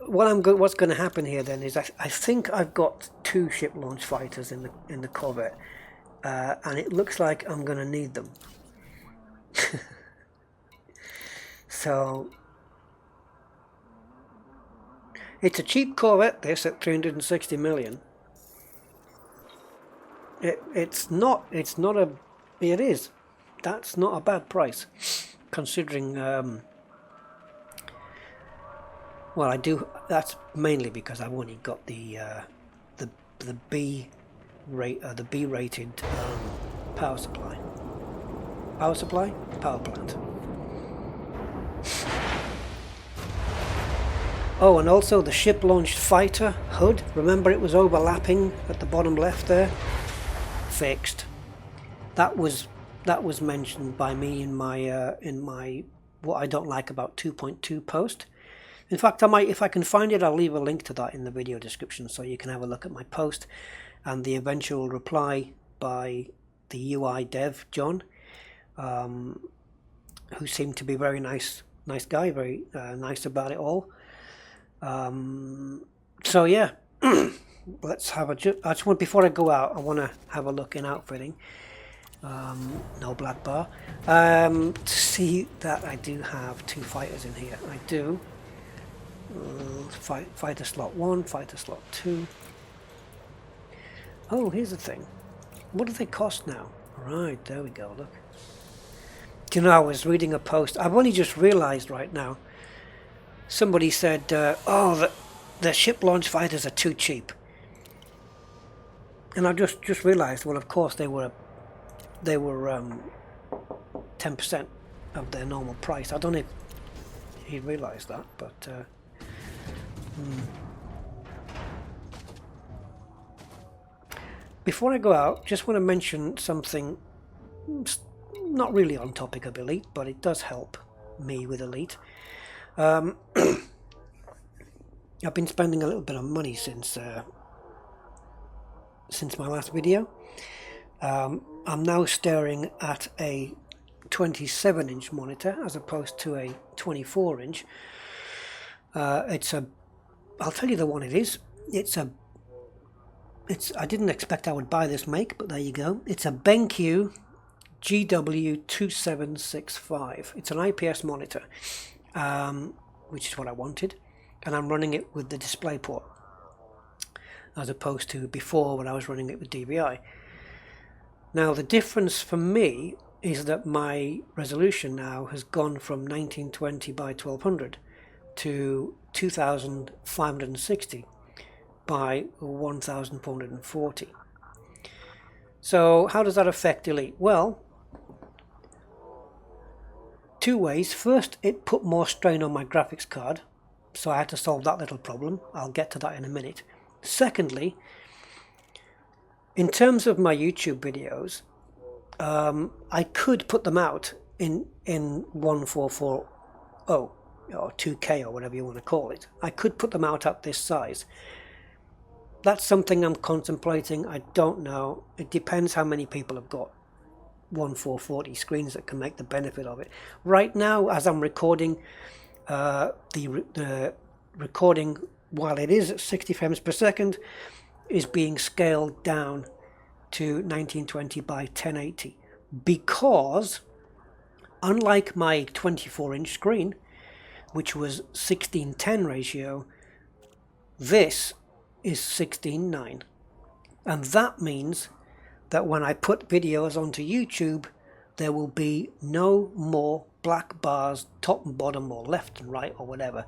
What's going to happen here then is I think I've got 2 ship launch fighters in the Corvette, and it looks like I'm going to need them. So it's a cheap Corvette, this, at 360 million. It is. That's not a bad price, considering. Well, I do. That's mainly because I've only got the B rated power plant. Oh, and also the ship launched fighter hood. Remember, it was overlapping at the bottom left there. Fixed. That was mentioned by me in my what I don't like about 2.2 post. In fact, I might, if I can find it, I'll leave a link to that in the video description so you can have a look at my post and the eventual reply by the UI dev, John, who seemed to be very nice guy, very nice about it all. So yeah, let's have I just want, before I go out, I want to have a look in outfitting. No black bar. To see that I do have 2 fighters in here. I do. Fighter slot 1, fighter slot 2. Oh, here's the thing. What do they cost now? Right, there we go, look. Do you know, I was reading a post. I've only just realized right now. Somebody said, oh, the ship launch fighters are too cheap. And I just realized, well, of course they were 10% of their normal price. I don't know if he realized that, but before I go out, just want to mention something not really on topic of Elite, but it does help me with Elite. I've been spending a little bit of money since my last video. I'm now staring at a 27-inch monitor as opposed to a 24-inch. I'll tell you the one it is. I didn't expect I would buy this make, but there you go. It's a BenQ GW2765. It's an IPS monitor, which is what I wanted, and I'm running it with the DisplayPort as opposed to before when I was running it with DVI. Now the difference for me is that my resolution now has gone from 1920 by 1200 to 2560 by 1440. So how does that affect Elite? Well, 2 ways. First, it put more strain on my graphics card, so I had to solve that little problem. I'll get to that in a minute. Secondly, in terms of my YouTube videos, I could put them out in 1440 or 2K or whatever you want to call it. I could put them out at this size. That's something I'm contemplating. I don't know. It depends how many people have got 1440 screens that can make the benefit of it. Right now, as I'm recording, the recording, while it is at 60 frames per second, is being scaled down to 1920 by 1080 because, unlike my 24-inch screen, which was 16:10 ratio, this is 16:9. And that means that when I put videos onto YouTube, there will be no more black bars top and bottom or left and right or whatever.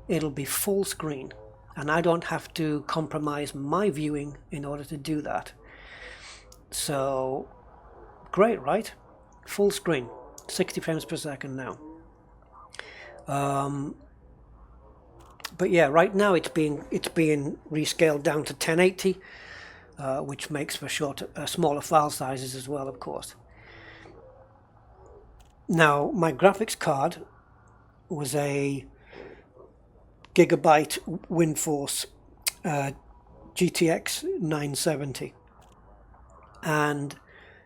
It'll be full screen, and I don't have to compromise my viewing in order to do that. So great, right? Full screen, 60 frames per second now. But yeah, right now it's being rescaled down to 1080, which makes for smaller file sizes as well, of course. Now, my graphics card was a Gigabyte WindForce GTX 970, and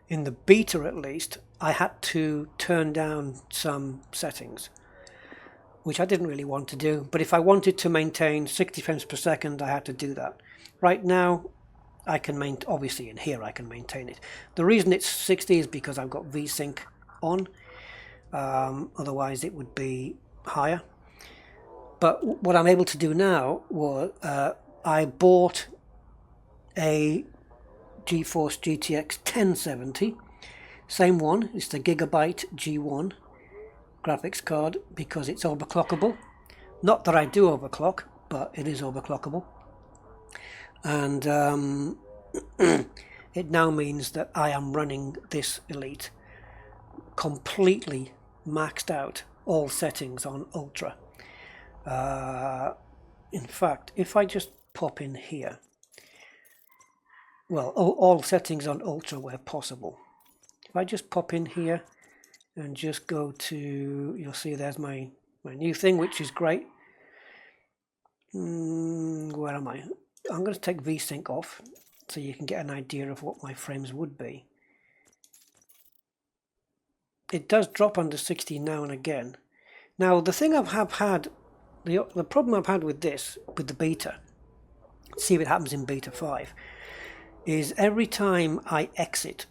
in the beta at least I had to turn down some settings, which I didn't really want to do, but if I wanted to maintain 60 frames per second I had to do that. Right now I can obviously in here I can maintain it. The reason it's 60 is because I've got VSync on, otherwise it would be higher. But what I'm able to do now was I bought a GeForce GTX 1070, same one, it's the Gigabyte G1 graphics card, because it's overclockable. Not that I do overclock, but it is overclockable. And it now means that I am running this Elite completely maxed out, all settings on Ultra. In fact, if I just pop in here, well, all settings on Ultra where possible. If I just pop in here and just go to, you'll see there's my new thing, which is great. Where am I? I'm going to take VSync off so you can get an idea of what my frames would be. It does drop under 60 now and again. Now the thing the problem I've had with this, with the beta, see if it happens in beta 5, is every time I exit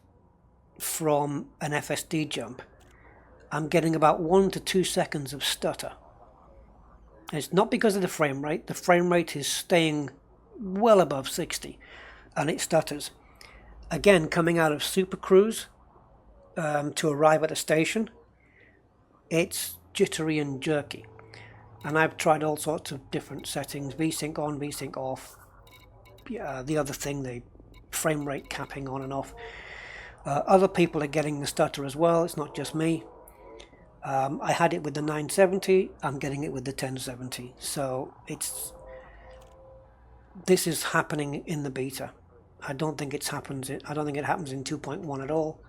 from an FSD jump, I'm getting about 1 to 2 seconds of stutter. It's not because of the frame rate. The frame rate is staying well above 60 and it stutters. Again, coming out of Super Cruise to arrive at a station, it's jittery and jerky. And I've tried all sorts of different settings, VSync on, VSync off, the other thing, the frame rate capping on and off. Other people are getting the stutter as well, it's not just me. I had it with the 970, I'm getting it with the 1070, so this is happening in the beta. I don't think it happens in 2.1 at all.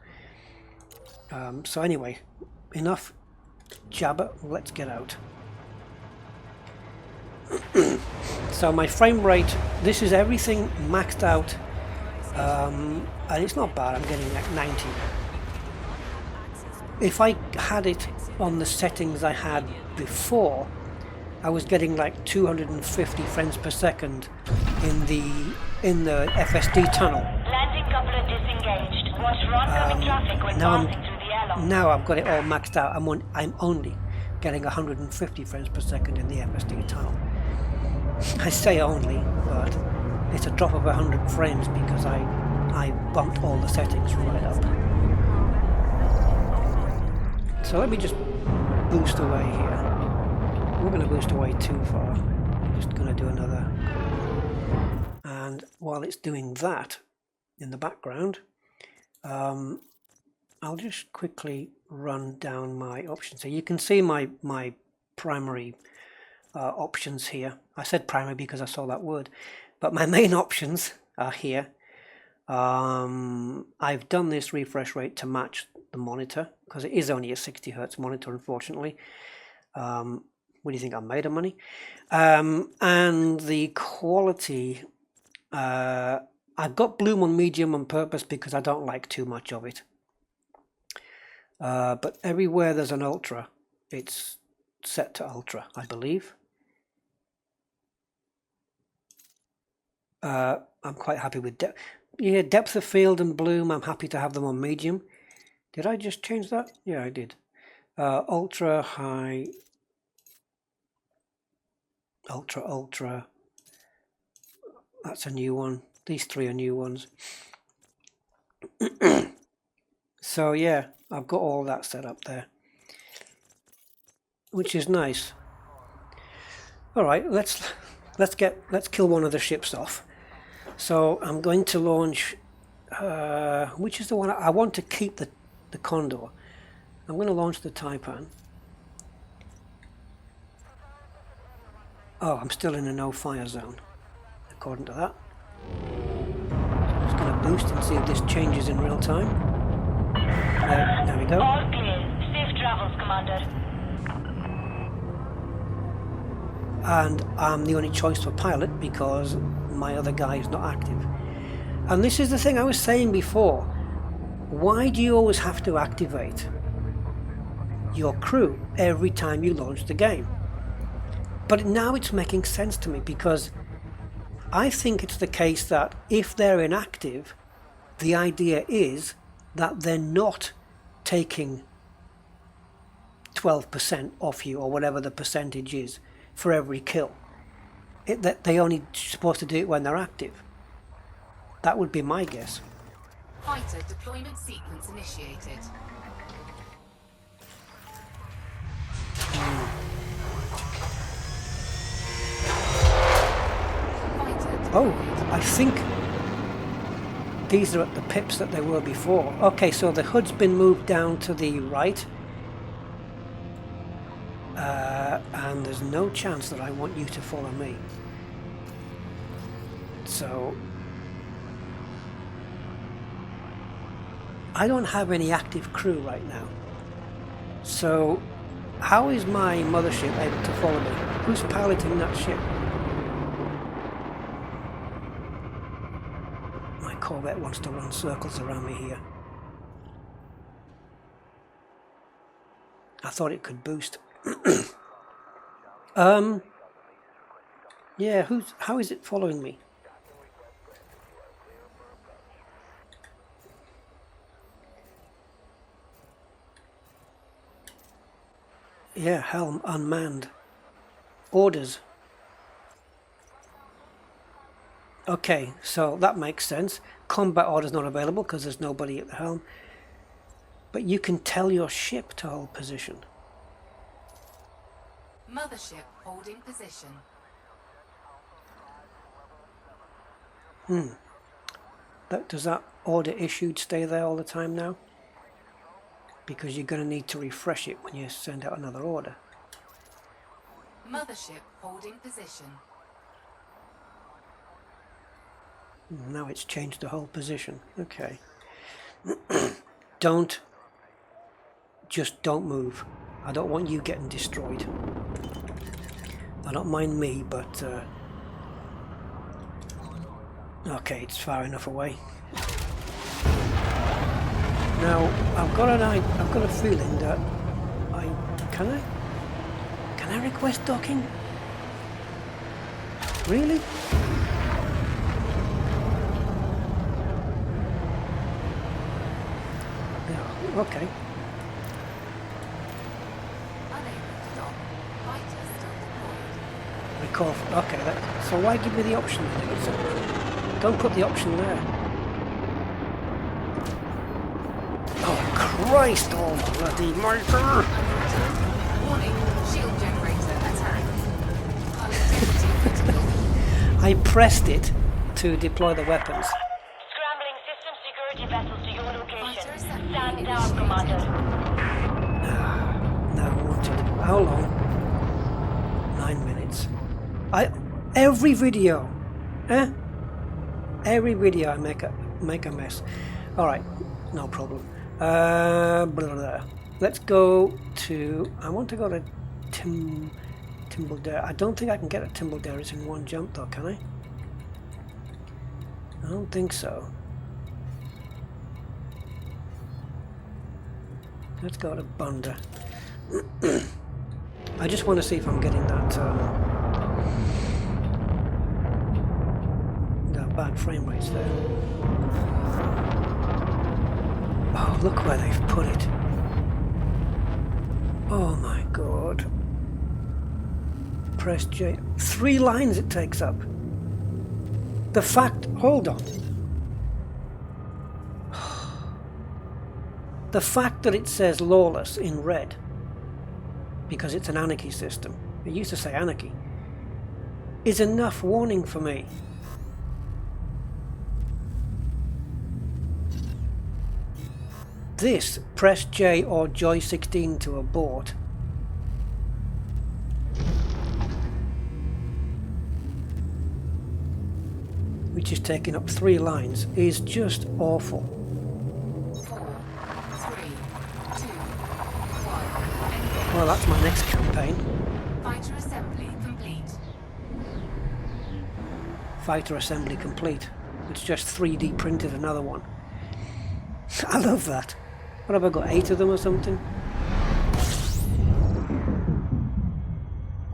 So anyway, enough jabber, let's get out. So my frame rate, this is everything maxed out, and it's not bad. I'm getting like 90. If I had it on the settings I had before, I was getting like 250 frames per second in the FSD tunnel. Landing coupler disengaged. Watch for oncoming traffic when passing through the airlock. Now I've got it all maxed out. I'm only getting 150 frames per second in the FSD tunnel. I say only, but it's a drop of 100 frames because I bumped all the settings right up. So let me just boost away here. We're going to boost away too far. I'm just going to do another. And while it's doing that in the background, I'll just quickly run down my options. So you can see my primary options here. I said primary because I saw that word, but my main options are here. I've done this refresh rate to match the monitor because it is only a 60 Hz monitor, unfortunately. What do you think, I'm made of money? And the quality, I've got bloom on medium on purpose because I don't like too much of it. But everywhere there's an ultra, it's set to ultra, I believe. I'm quite happy with depth. Yeah, depth of field and bloom, I'm happy to have them on medium. Did I just change that? Yeah, I did. Ultra, high, ultra. That's a new one. These three are new ones. So yeah, I've got all that set up there, which is nice. All right, let's kill one of the ships off. So I'm going to launch. Which is the one I want to keep the Condor. I'm going to launch the Taipan. Oh, I'm still in a no fire zone, according to that. I'm just going to boost and see if this changes in real time. There we go. All clear. Safe travels, Commander. And I'm the only choice for pilot because my other guy is not active. And this is the thing I was saying before. Why do you always have to activate your crew every time you launch the game? But now it's making sense to me, because I think it's the case that if they're inactive, the idea is that they're not taking 12% off you, or whatever the percentage is, for every kill. That they only supposed to do it when they're active. That would be my guess. Fighter deployment sequence initiated. Oh, I think these are at the pips that they were before. Okay, so the hood's been moved down to the right. And there's no chance that I want you to follow me. So I don't have any active crew right now. So how is my mothership able to follow me? Who's piloting that ship? My Corvette wants to run circles around me here. I thought it could boost. Yeah, how is it following me? Yeah, helm unmanned. Orders. Okay, so that makes sense. Combat orders not available because there's nobody at the helm. But you can tell your ship to hold position. Mothership holding position. Does that order issued stay there all the time now? Because you're going to need to refresh it when you send out another order. Mothership holding position. Now it's changed the whole position. Okay. Just don't move. I don't want you getting destroyed. I don't mind me, but okay, it's far enough away. Now I've got a feeling that can I request docking? Really? Yeah. Okay. Okay, so why give me the option then? Don't put the option there. Oh Christ almighty, Michael! Warning, shield generator attack. I pressed it to deploy the weapons. Scrambling system security vessels to your location. Stand down, Commander. Now wanted. How long? 9 minutes. Every video, every video I make a mess. All right, no problem. Blah, blah, blah. Let's go to. I want to go to Timbledare. I don't think I can get to Timbledare. It's in one jump, though, can I? I don't think so. Let's go to Bunda. I just want to see if I'm getting that. Bad frame rates there. Oh, look where they've put it. Oh my god. press J. 3 lines it takes up. The fact, hold on. The fact that it says lawless in red, because it's an anarchy system, it used to say anarchy, is enough warning for me. This, press J or Joy 16 to abort, which is taking up 3 lines, is just awful. 4, 3, 2, 1. Well, that's my next campaign. Fighter assembly complete. Fighter assembly complete. It's just 3D printed another one. I love that. What have I got, 8 of them or something?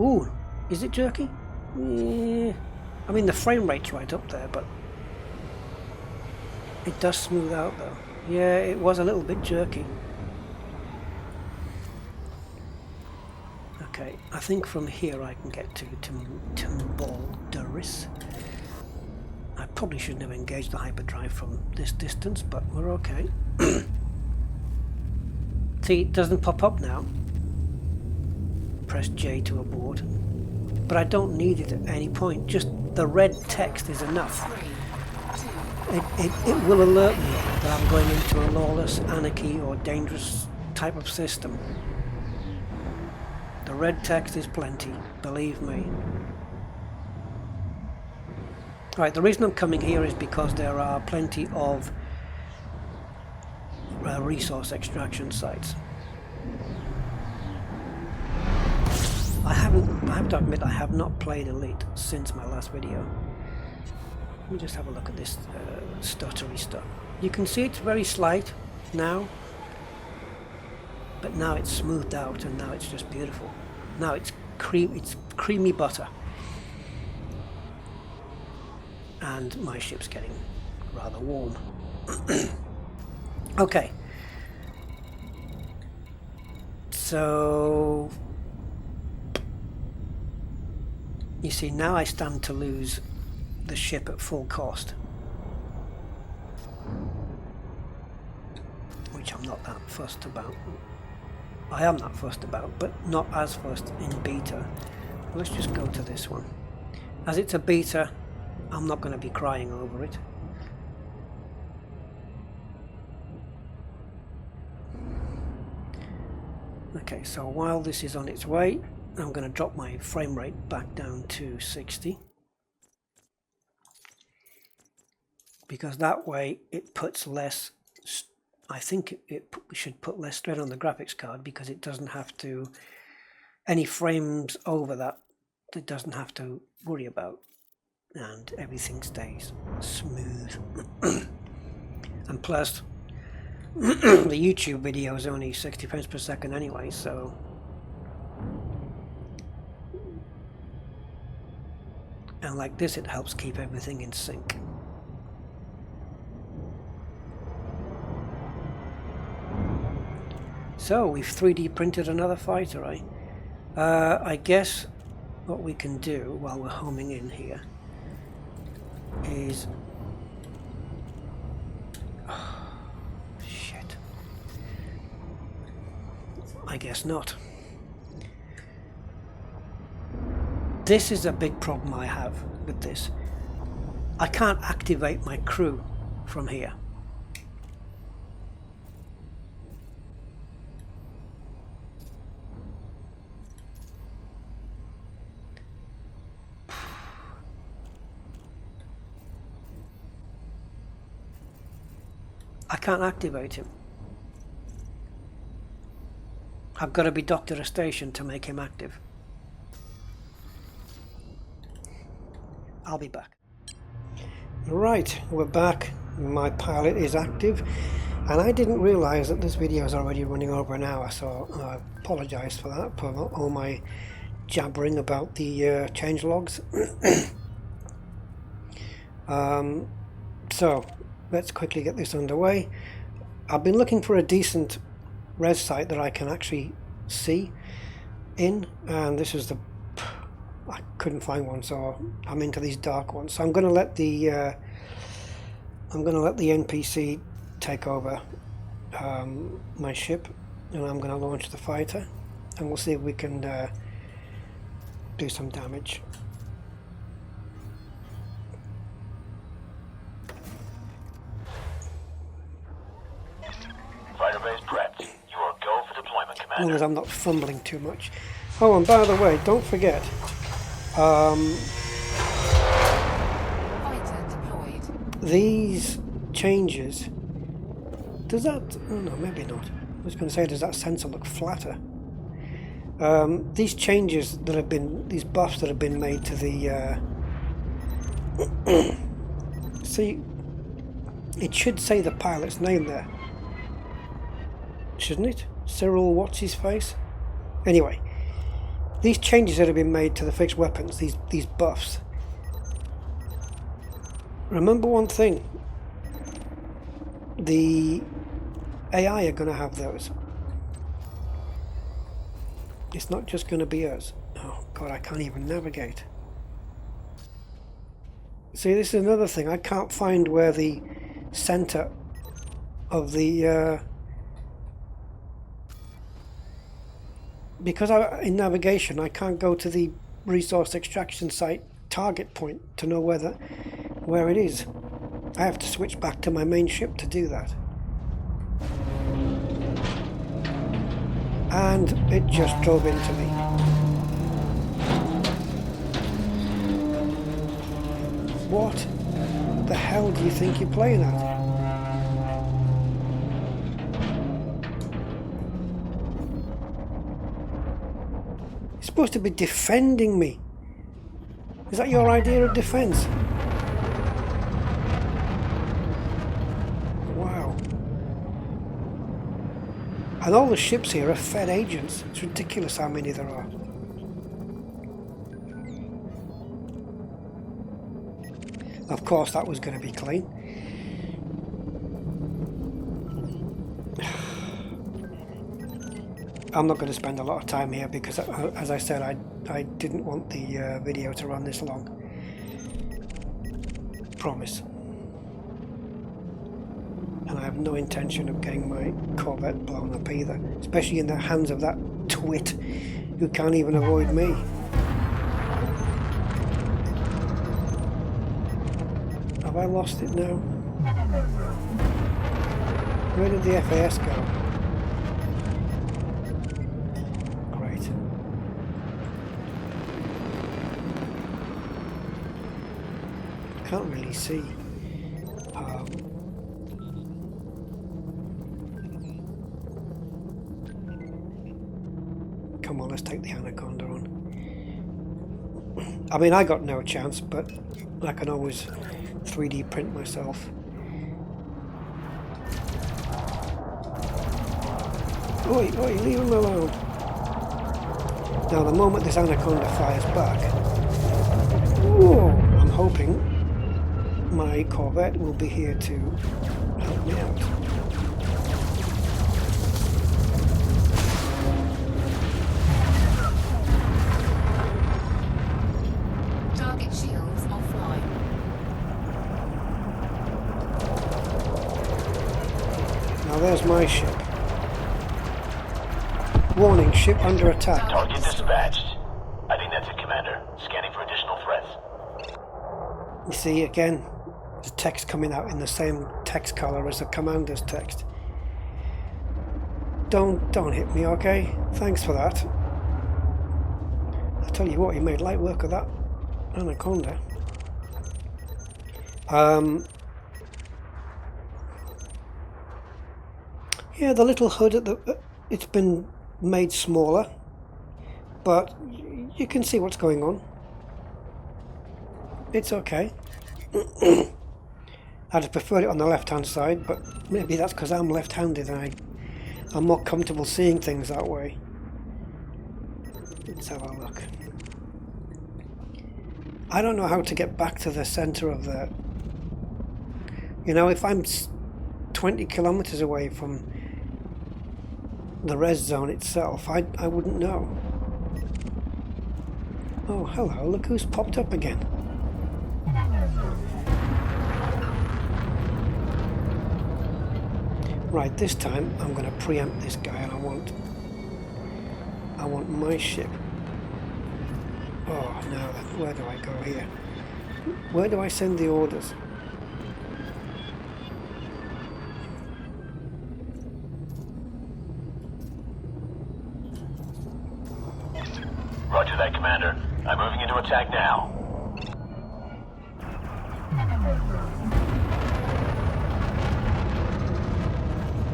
Ooh, is it jerky? Yeah. I mean, the frame rate's right up there, but it does smooth out though. Yeah, it was a little bit jerky. Okay, I think from here I can get to Timbalderis. I probably shouldn't have engaged the hyperdrive from this distance, but we're okay. See, it doesn't pop up now. Press J to abort. But I don't need it at any point. Just the red text is enough. 3, 2, It will alert me that I'm going into a lawless, anarchy or dangerous type of system. The red text is plenty, believe me. Right, the reason I'm coming here is because there are plenty of resource extraction sites. I have to admit I have not played Elite since my last video. Let me just have a look at this stuttery stuff. You can see it's very slight now, but now it's smoothed out and now it's just beautiful. Now it's creamy butter. And my ship's getting rather warm. Okay. So you see, now I stand to lose the ship at full cost, which I'm not that fussed about. I am that fussed about, but not as fussed in beta. Let's just go to this one. As it's a beta, I'm not going to be crying over it. Okay, so while this is on its way, I'm going to drop my frame rate back down to 60. Because that way it puts less, I think it should put less strain on the graphics card, because it doesn't have to, any frames over that, it doesn't have to worry about. And everything stays smooth. And plus, the YouTube video is only 60 frames per second anyway, so and like this, it helps keep everything in sync. So we've 3D printed another fighter, eh? I guess what we can do while we're homing in here is shit. I guess not. This is a big problem I have with this. I can't activate my crew from here. I can't activate him. I've got to be docked at a station to make him active. I'll be back. Right, we're back. My pilot is active, and I didn't realize that this video is already running over an hour, so I apologize for that, for all my jabbering about the changelogs. So let's quickly get this underway. I've been looking for a decent res site that I can actually see in, and this is the I couldn't find one, so I'm into these dark ones. So I'm going to let the NPC take over my ship, and I'm going to launch the fighter, and we'll see if we can do some damage. Fighter base prepped. You are go for deployment, As long Commander. as I'm not fumbling too much. Oh, and by the way, don't forget, Fighter deployed. these changes, does that, oh no, maybe not. I was going to say, does that sensor look flatter? These changes that have been, these buffs that have been made to the, see, it should say the pilot's name there, shouldn't it? Cyril, what's his face? Anyway, these changes that have been made to the fixed weapons, these buffs. Remember one thing, the AI are going to have those. It's not just going to be us. Oh god, I can't even navigate. See, this is another thing. I can't find where the center of the because in navigation I can't go to the resource extraction site target point to know where it is. I have to switch back to my main ship to do that. And it just drove into me. What the hell do you think you're playing at? You're supposed to be defending me. Is that your idea of defense? Wow. And all the ships here are Fed agents. It's ridiculous how many there are. Of course that was going to be clean. I'm not going to spend a lot of time here because, as I said, I didn't want the video to run this long. Promise. And I have no intention of getting my Corvette blown up either, especially in the hands of that twit who can't even avoid me. Have I lost it now? Where did the FAS go? Great. Can't really see. Come on, let's take the Anaconda on. I mean, I got no chance, but I can always 3D print myself. Oi, oi, leave him alone. Now, the moment this Anaconda fires back, whoa, I'm hoping my Corvette will be here to help me out. Target shields offline. Now there's my ship. Warning, ship under attack. Target dispatched. I think that's it, Commander. Scanning for additional threats. You see, again, there's text coming out in the same text color as the commander's text. Don't hit me, okay? Thanks for that. I tell you what, you made light work of that Anaconda. Yeah, the little hood at the it's been made smaller, but you can see what's going on. It's okay. I'd have preferred it on the left-hand side, but maybe that's because I'm left-handed and I'm more comfortable seeing things that way. Let's have a look. I don't know how to get back to the center of the... You know, if I'm 20 kilometers away from the res zone itself, I wouldn't know. Oh, hello, look who's popped up again. Right, this time I'm going to preempt this guy, and I want my ship. Oh, now then, where do I go here? Where do I send the orders? Roger that, Commander. I'm moving into attack now.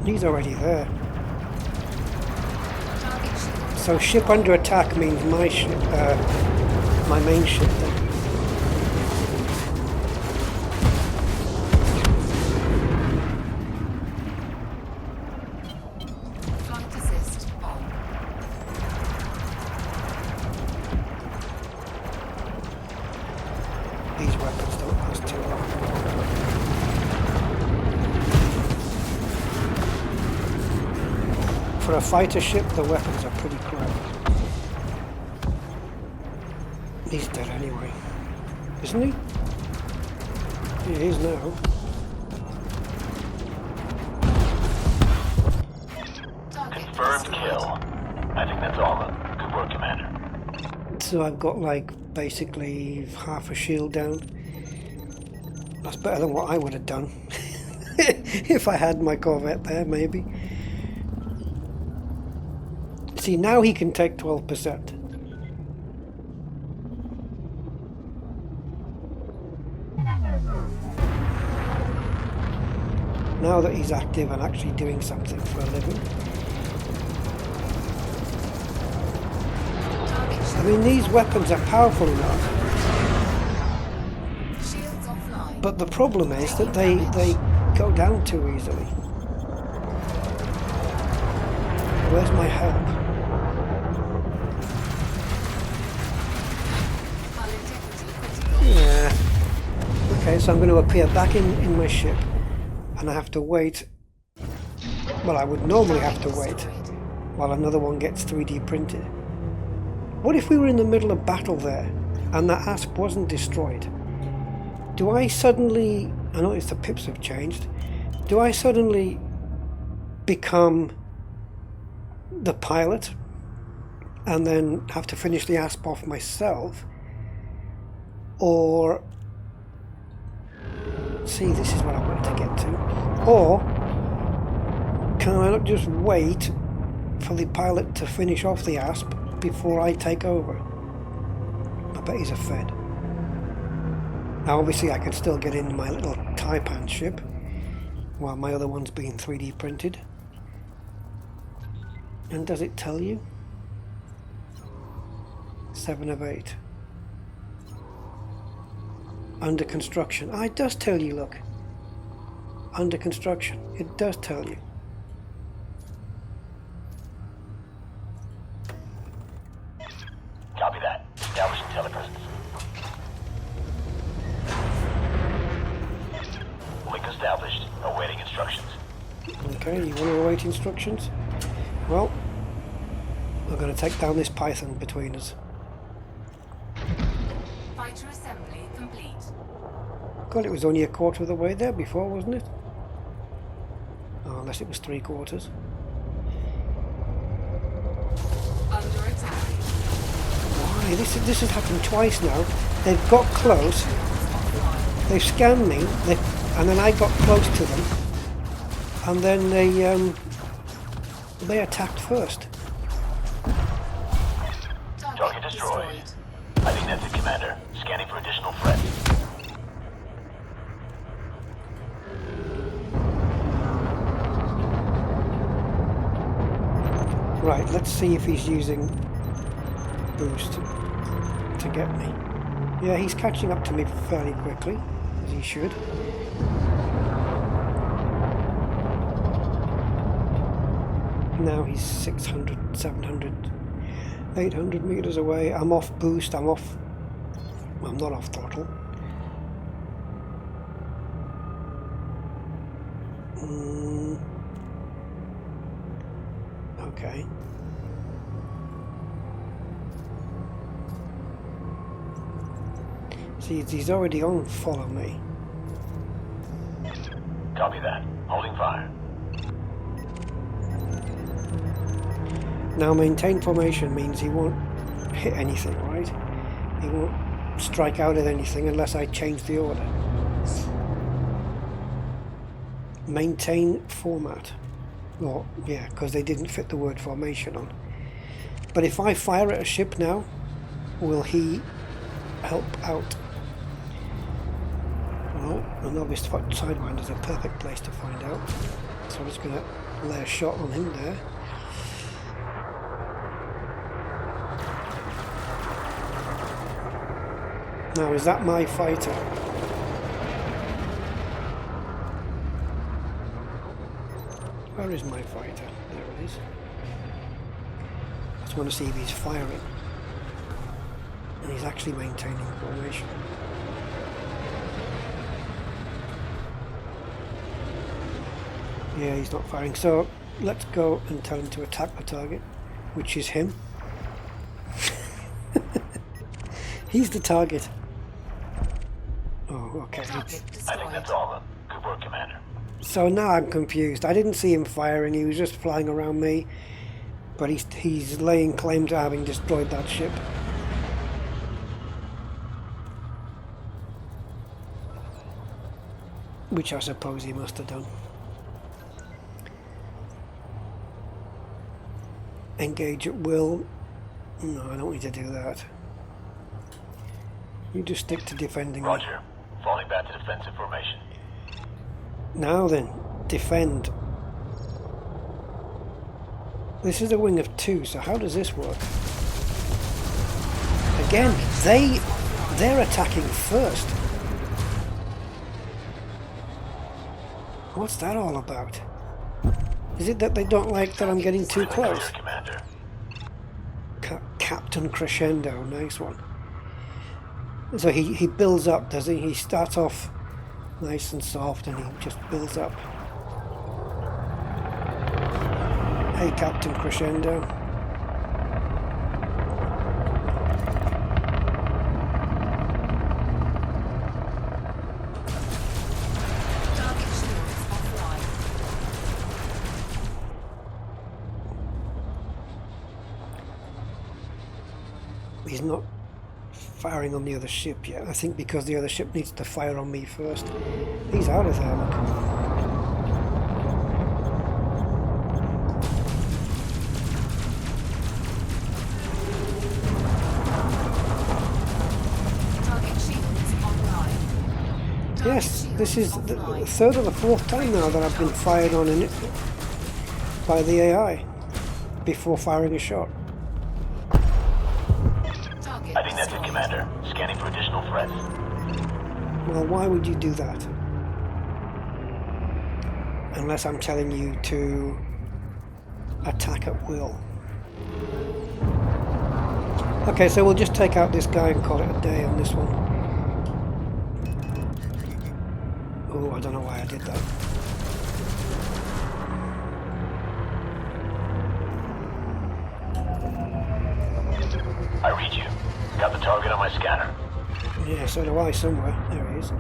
He's already there. Target shield. So ship under attack means my ship, my main ship then. Flight assist on. These weapons don't last too long. For a fighter ship, the weapons are pretty crap. He's dead anyway. Isn't he? He is now. Target Confirmed destroyed. kill. I think that's all of them. Good work, Commander. So I've got like basically half a shield down. That's better than what I would have done. If I had my Corvette there, maybe. See, now he can take 12%. Now that he's active and actually doing something for a living. Target I shield. mean, these weapons are powerful enough, Shields offline. but the problem is that they go down too easily. Where's my help? Hull integrity critical. Yeah. Okay, so I'm going to appear back in my ship, and I have to wait. Well, I would normally have to wait while another one gets 3D printed. What if we were in the middle of battle there, and that asp wasn't destroyed? Do I suddenly... I notice the pips have changed. Do I suddenly become the pilot and then have to finish the asp off myself? Or... See, this is what I wanted to get to. Or can I not just wait for the pilot to finish off the asp before I take over? I bet he's a Fed. Now obviously I can still get in my little Taipan ship while my other one's being 3D printed. And does it tell you? 7 of 8. Under construction. Ah, it does tell you, look. Under construction. It does tell you. Copy that. Establishing telepresence. Link established. Awaiting instructions. Okay, you want to await instructions? Well, we're going to take down this python between us. Fighter assembly complete. God, it was only a quarter of the way there before, wasn't it? Oh, unless it was 3/4. Under attack. Why? This has happened twice now. They've got close, Shields offline. they've scanned me, and then I got close to them, and then they attacked first. Target destroyed. I think that's it, Commander. Scanning for additional threats. Right, let's see if he's using boost to get me. Yeah, he's catching up to me fairly quickly, as he should. Now he's 600, 700, 800 meters away. I'm off boost, I'm not off throttle. Okay. See, he's already on follow me. Copy that. Holding fire. Now maintain formation means he won't hit anything, right? He won't strike out at anything unless I change the order. Maintain format. Well, yeah, because they didn't fit the word formation on. But if I fire at a ship now, will he help out? Well, an obvious sidewinder is a perfect place to find out. So I'm just going to lay a shot on him there. Now, is that my fighter? Where is my fighter? There it is. I just want to see if he's firing. And he's actually maintaining formation. Yeah, he's not firing. So let's go and tell him to attack the target, which is him. He's the target. Oh, okay. Target I think destroyed. that's all of them. Good work, Commander. So now I'm confused. I didn't see him firing. He was just flying around me. But he's laying claim to having destroyed that ship. Which I suppose he must have done. Engage at will. No, I don't need to do that. You just stick to defending me. Roger. Falling back to defensive formation. Now then, defend. This is a wing of 2, so how does this work? Again, they're attacking first. What's that all about? Is it that they don't like that I'm getting too close? Clear, Commander. Captain Crescendo, nice one. So he builds up, does he? He starts off nice and soft and he just builds up. Hey, Captain Crescendo. Target shields offline. He's not firing on the other ship yet. I think because the other ship needs to fire on me first. He's out of there, look. Target shields online. Target Yes, this is shields the offline. third or the fourth time now that I've been fired on in it by the AI before firing a shot. Target I think that's it, destroyed. Commander. Scanning for additional threats. Well, why would you do that? Unless I'm telling you to attack at will. Okay, so we'll just take out this guy and call it a day on this one. Oh, I don't know why I did that. I read you. Got the target on my scanner. Yeah, so do I somewhere. There he is.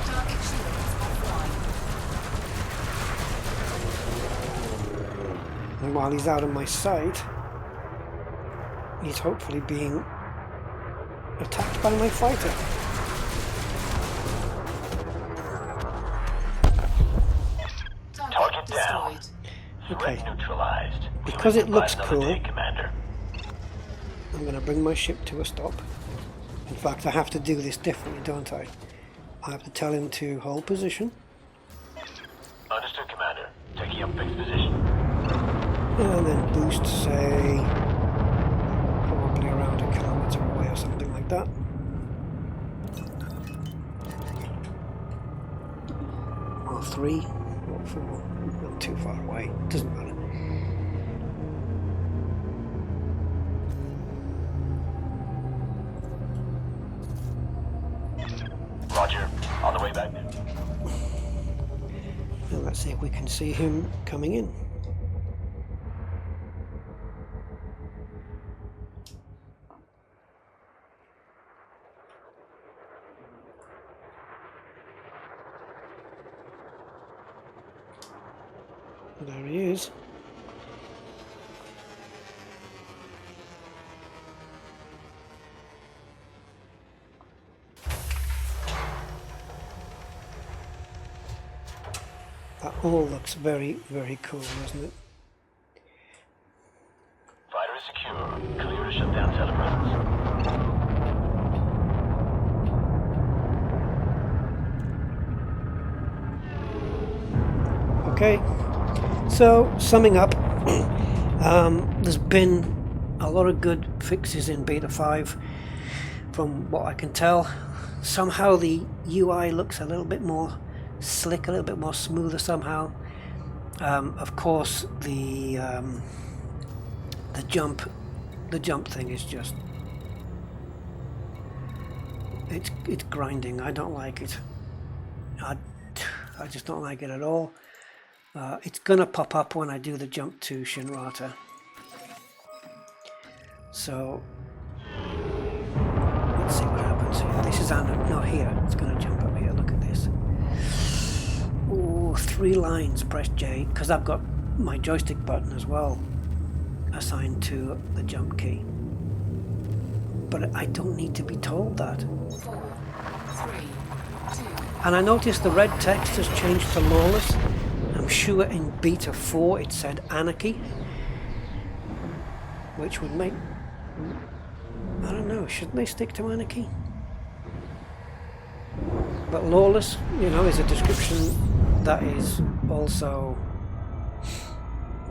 Target shields offline. And while he's out of my sight, he's hopefully being attacked by my fighter. Target down. destroyed. Okay. Threat neutralized. Because it looks Another cool. day, Commander. I'm going to bring my ship to a stop. In fact, I have to do this differently, don't I? I have to tell him to hold position. Understood, Commander. Taking up fixed position. And then boost, say, probably around 1 kilometer away or something like that. Or 3, or 4, not too far away, doesn't matter. Roger. On the way back. Now let's see if we can see him coming in. There he is. That all looks very, very cool, doesn't it? Fighter is secure. Clear to shut down telepresence. Okay, so summing up, there's been a lot of good fixes in Beta 5 from what I can tell. Somehow the UI looks a little bit more slick, a little bit more smoother somehow. Of course, the jump thing is just it's grinding. I don't like it. I just don't like it at all. It's gonna pop up when I do the jump to Shinrata. So let's see what happens here. This is not here. It's gonna jump up here. Look at this. Oh, 3 lines. Press J because I've got my joystick button as well assigned to the jump key. But I don't need to be told that. 4, 3, 2. And I noticed the red text has changed to lawless. I'm sure in Beta 4 it said anarchy, which would make... I don't know, shouldn't they stick to anarchy? But lawless, you know, is a description that is also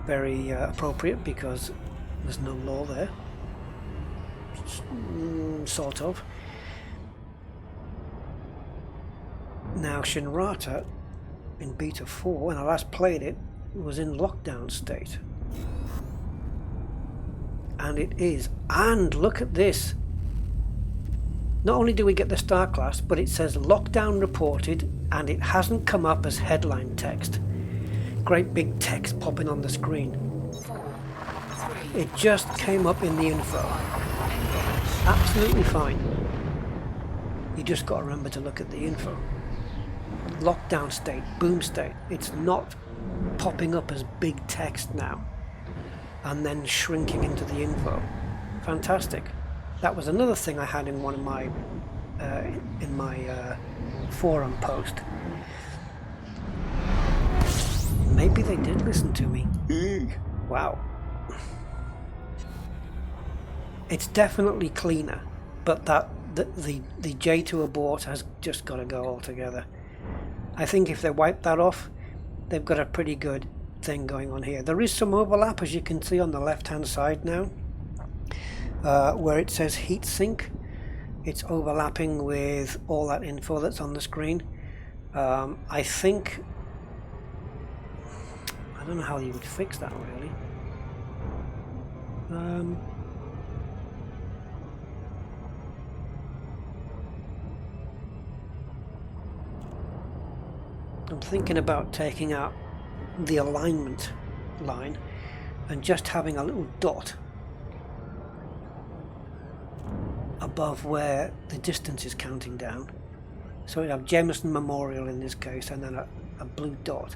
very appropriate because there's no law there. Sort of. Now Shinrata in Beta 4, when I last played it, was in lockdown state. And it is. And look at this. Not only do we get the star class, but it says lockdown reported, and it hasn't come up as headline text. Great big text popping on the screen. 4, 3. It just came up in the info. Absolutely fine. You just got to remember to look at the info. Lockdown state, boom state. It's not popping up as big text now and then shrinking into the info. Fantastic. That was another thing I had in one of my forum post. Maybe they did listen to me. Wow. It's definitely cleaner, but the J2 abort has just got to go altogether. I think if they wipe that off, they've got a pretty good thing going on here. There is some overlap, as you can see on the left hand side now, where it says heatsink. It's overlapping with all that info that's on the screen. I think, I don't know how you would fix that really. I'm thinking about taking out the alignment line and just having a little dot above where the distance is counting down. So we have Jameson Memorial in this case, and then a blue dot.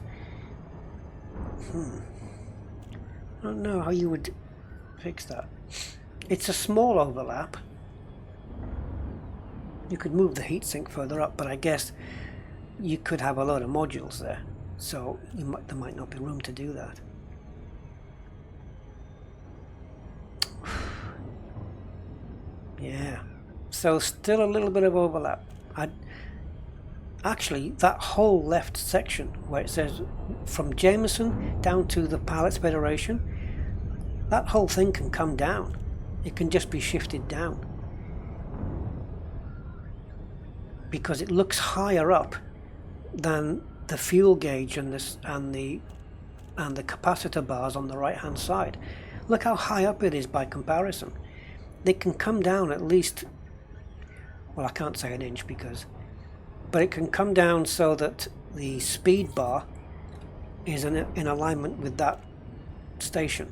I don't know how you would fix that. It's a small overlap. You could move the heatsink further up, but I guess you could have a lot of modules there, so there might not be room to do that. Yeah, so still a little bit of overlap. Actually, that whole left section where it says from Jameson down to the Pilots Federation, that whole thing can come down. It can just be shifted down because it looks higher up than the fuel gauge and the capacitor bars on the right hand side. Look how high up it is by comparison. They can come down at least, well, I can't say an inch but it can come down so that the speed bar is in alignment with that station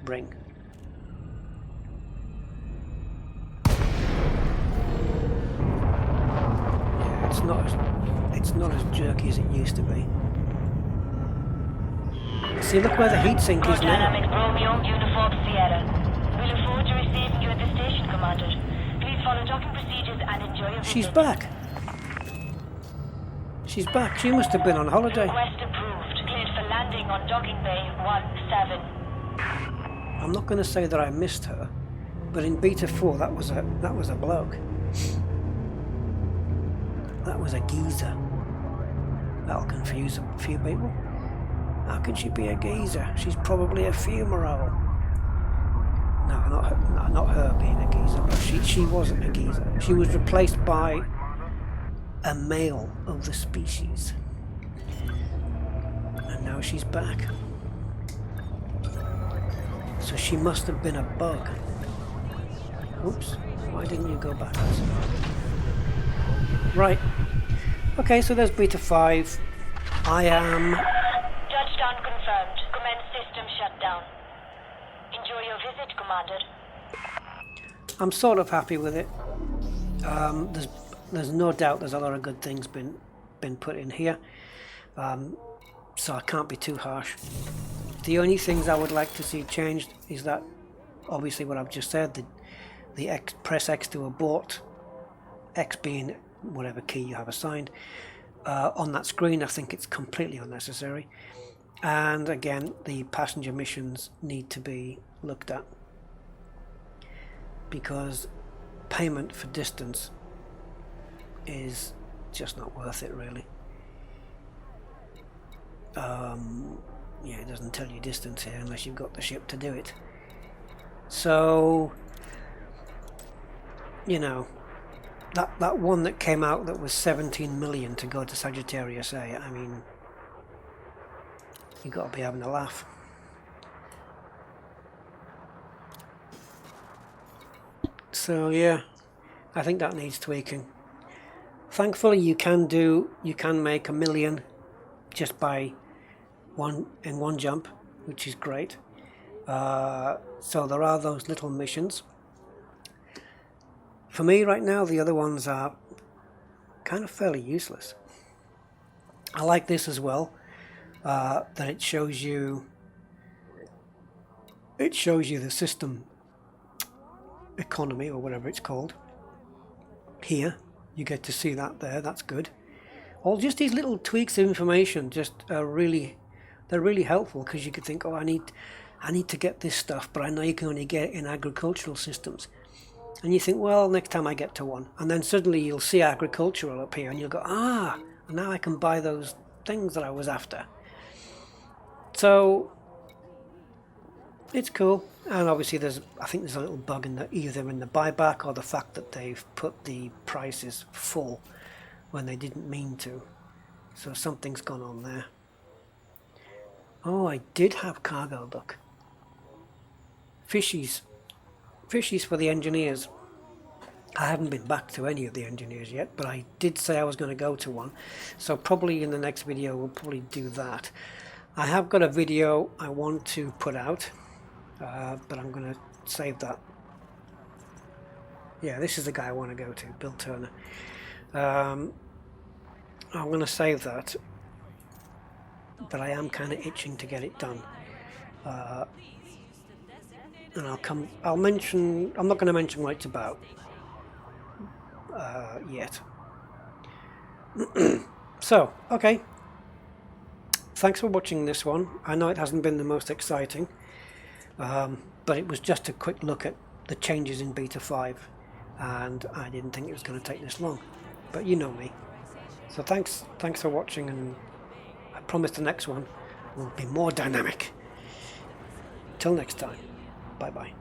ring. Yeah, it's not as jerky as it used to be. See, look where the heatsink is now. Dynamic Romeo, Uniform Sierra. We look forward to receiving you at the station, Commander. Please follow docking procedures and enjoy your She's visit. back. She's back. She must have been on holiday. Request approved. Cleared for landing on docking bay 17. I'm not going to say that I missed her, but in Beta 4 that was a bloke. That was a geezer. That'll confuse a few people. How can she be a geezer? She's probably a fumarole. No, not her being a geezer, but she wasn't a geezer. She was replaced by a male of the species. And now she's back. So she must have been a bug. Oops, why didn't you go backwards? Right. Okay, so there's Beta 5. I am... Touchdown confirmed. Commence system shutdown. Enjoy your visit, Commander. I'm sort of happy with it. There's no doubt there's a lot of good things been put in here. So I can't be too harsh. The only things I would like to see changed is that, obviously what I've just said, the X, press X to abort, X being whatever key you have assigned, on that screen. I think it's completely unnecessary. And again, the passenger missions need to be looked at, because payment for distance is just not worth it, really. Yeah, it doesn't tell you distance here unless you've got the ship to do it. So, you know, that one that came out that was 17 million to go to Sagittarius A, I mean, you've got to be having a laugh. So yeah, I think that needs tweaking. Thankfully you can make 1 million just by one jump, which is great. So there are those little missions. For me right now, the other ones are kind of fairly useless. I like this as well, that it shows you the system economy, or whatever it's called. Here you get to see that there. That's good. All just these little tweaks of information just are really helpful, because you could think, oh, I need to get this stuff, but I know you can only get it in agricultural systems. And you think, well, next time I get to one, and then suddenly you'll see agricultural up here, and you'll go, ah, and now I can buy those things that I was after. So it's cool. And obviously I think there's a little bug in either in the buyback or the fact that they've put the prices full when they didn't mean to. So something's gone on there. Oh, I did have cargo, look. Fishies for the engineers. I haven't been back to any of the engineers yet, but I did say I was going to go to one. So probably in the next video we'll probably do that. I have got a video I want to put out, but I'm going to save that. Yeah, this is the guy I want to go to, Bill Turner. I'm going to save that, but I am kind of itching to get it done. And I'm not going to mention what it's about yet. So, okay. Thanks for watching this one. I know it hasn't been the most exciting, but it was just a quick look at the changes in Beta 5, and I didn't think it was going to take this long. But you know me. So thanks for watching, and I promise the next one will be more dynamic. Till next time. Bye bye.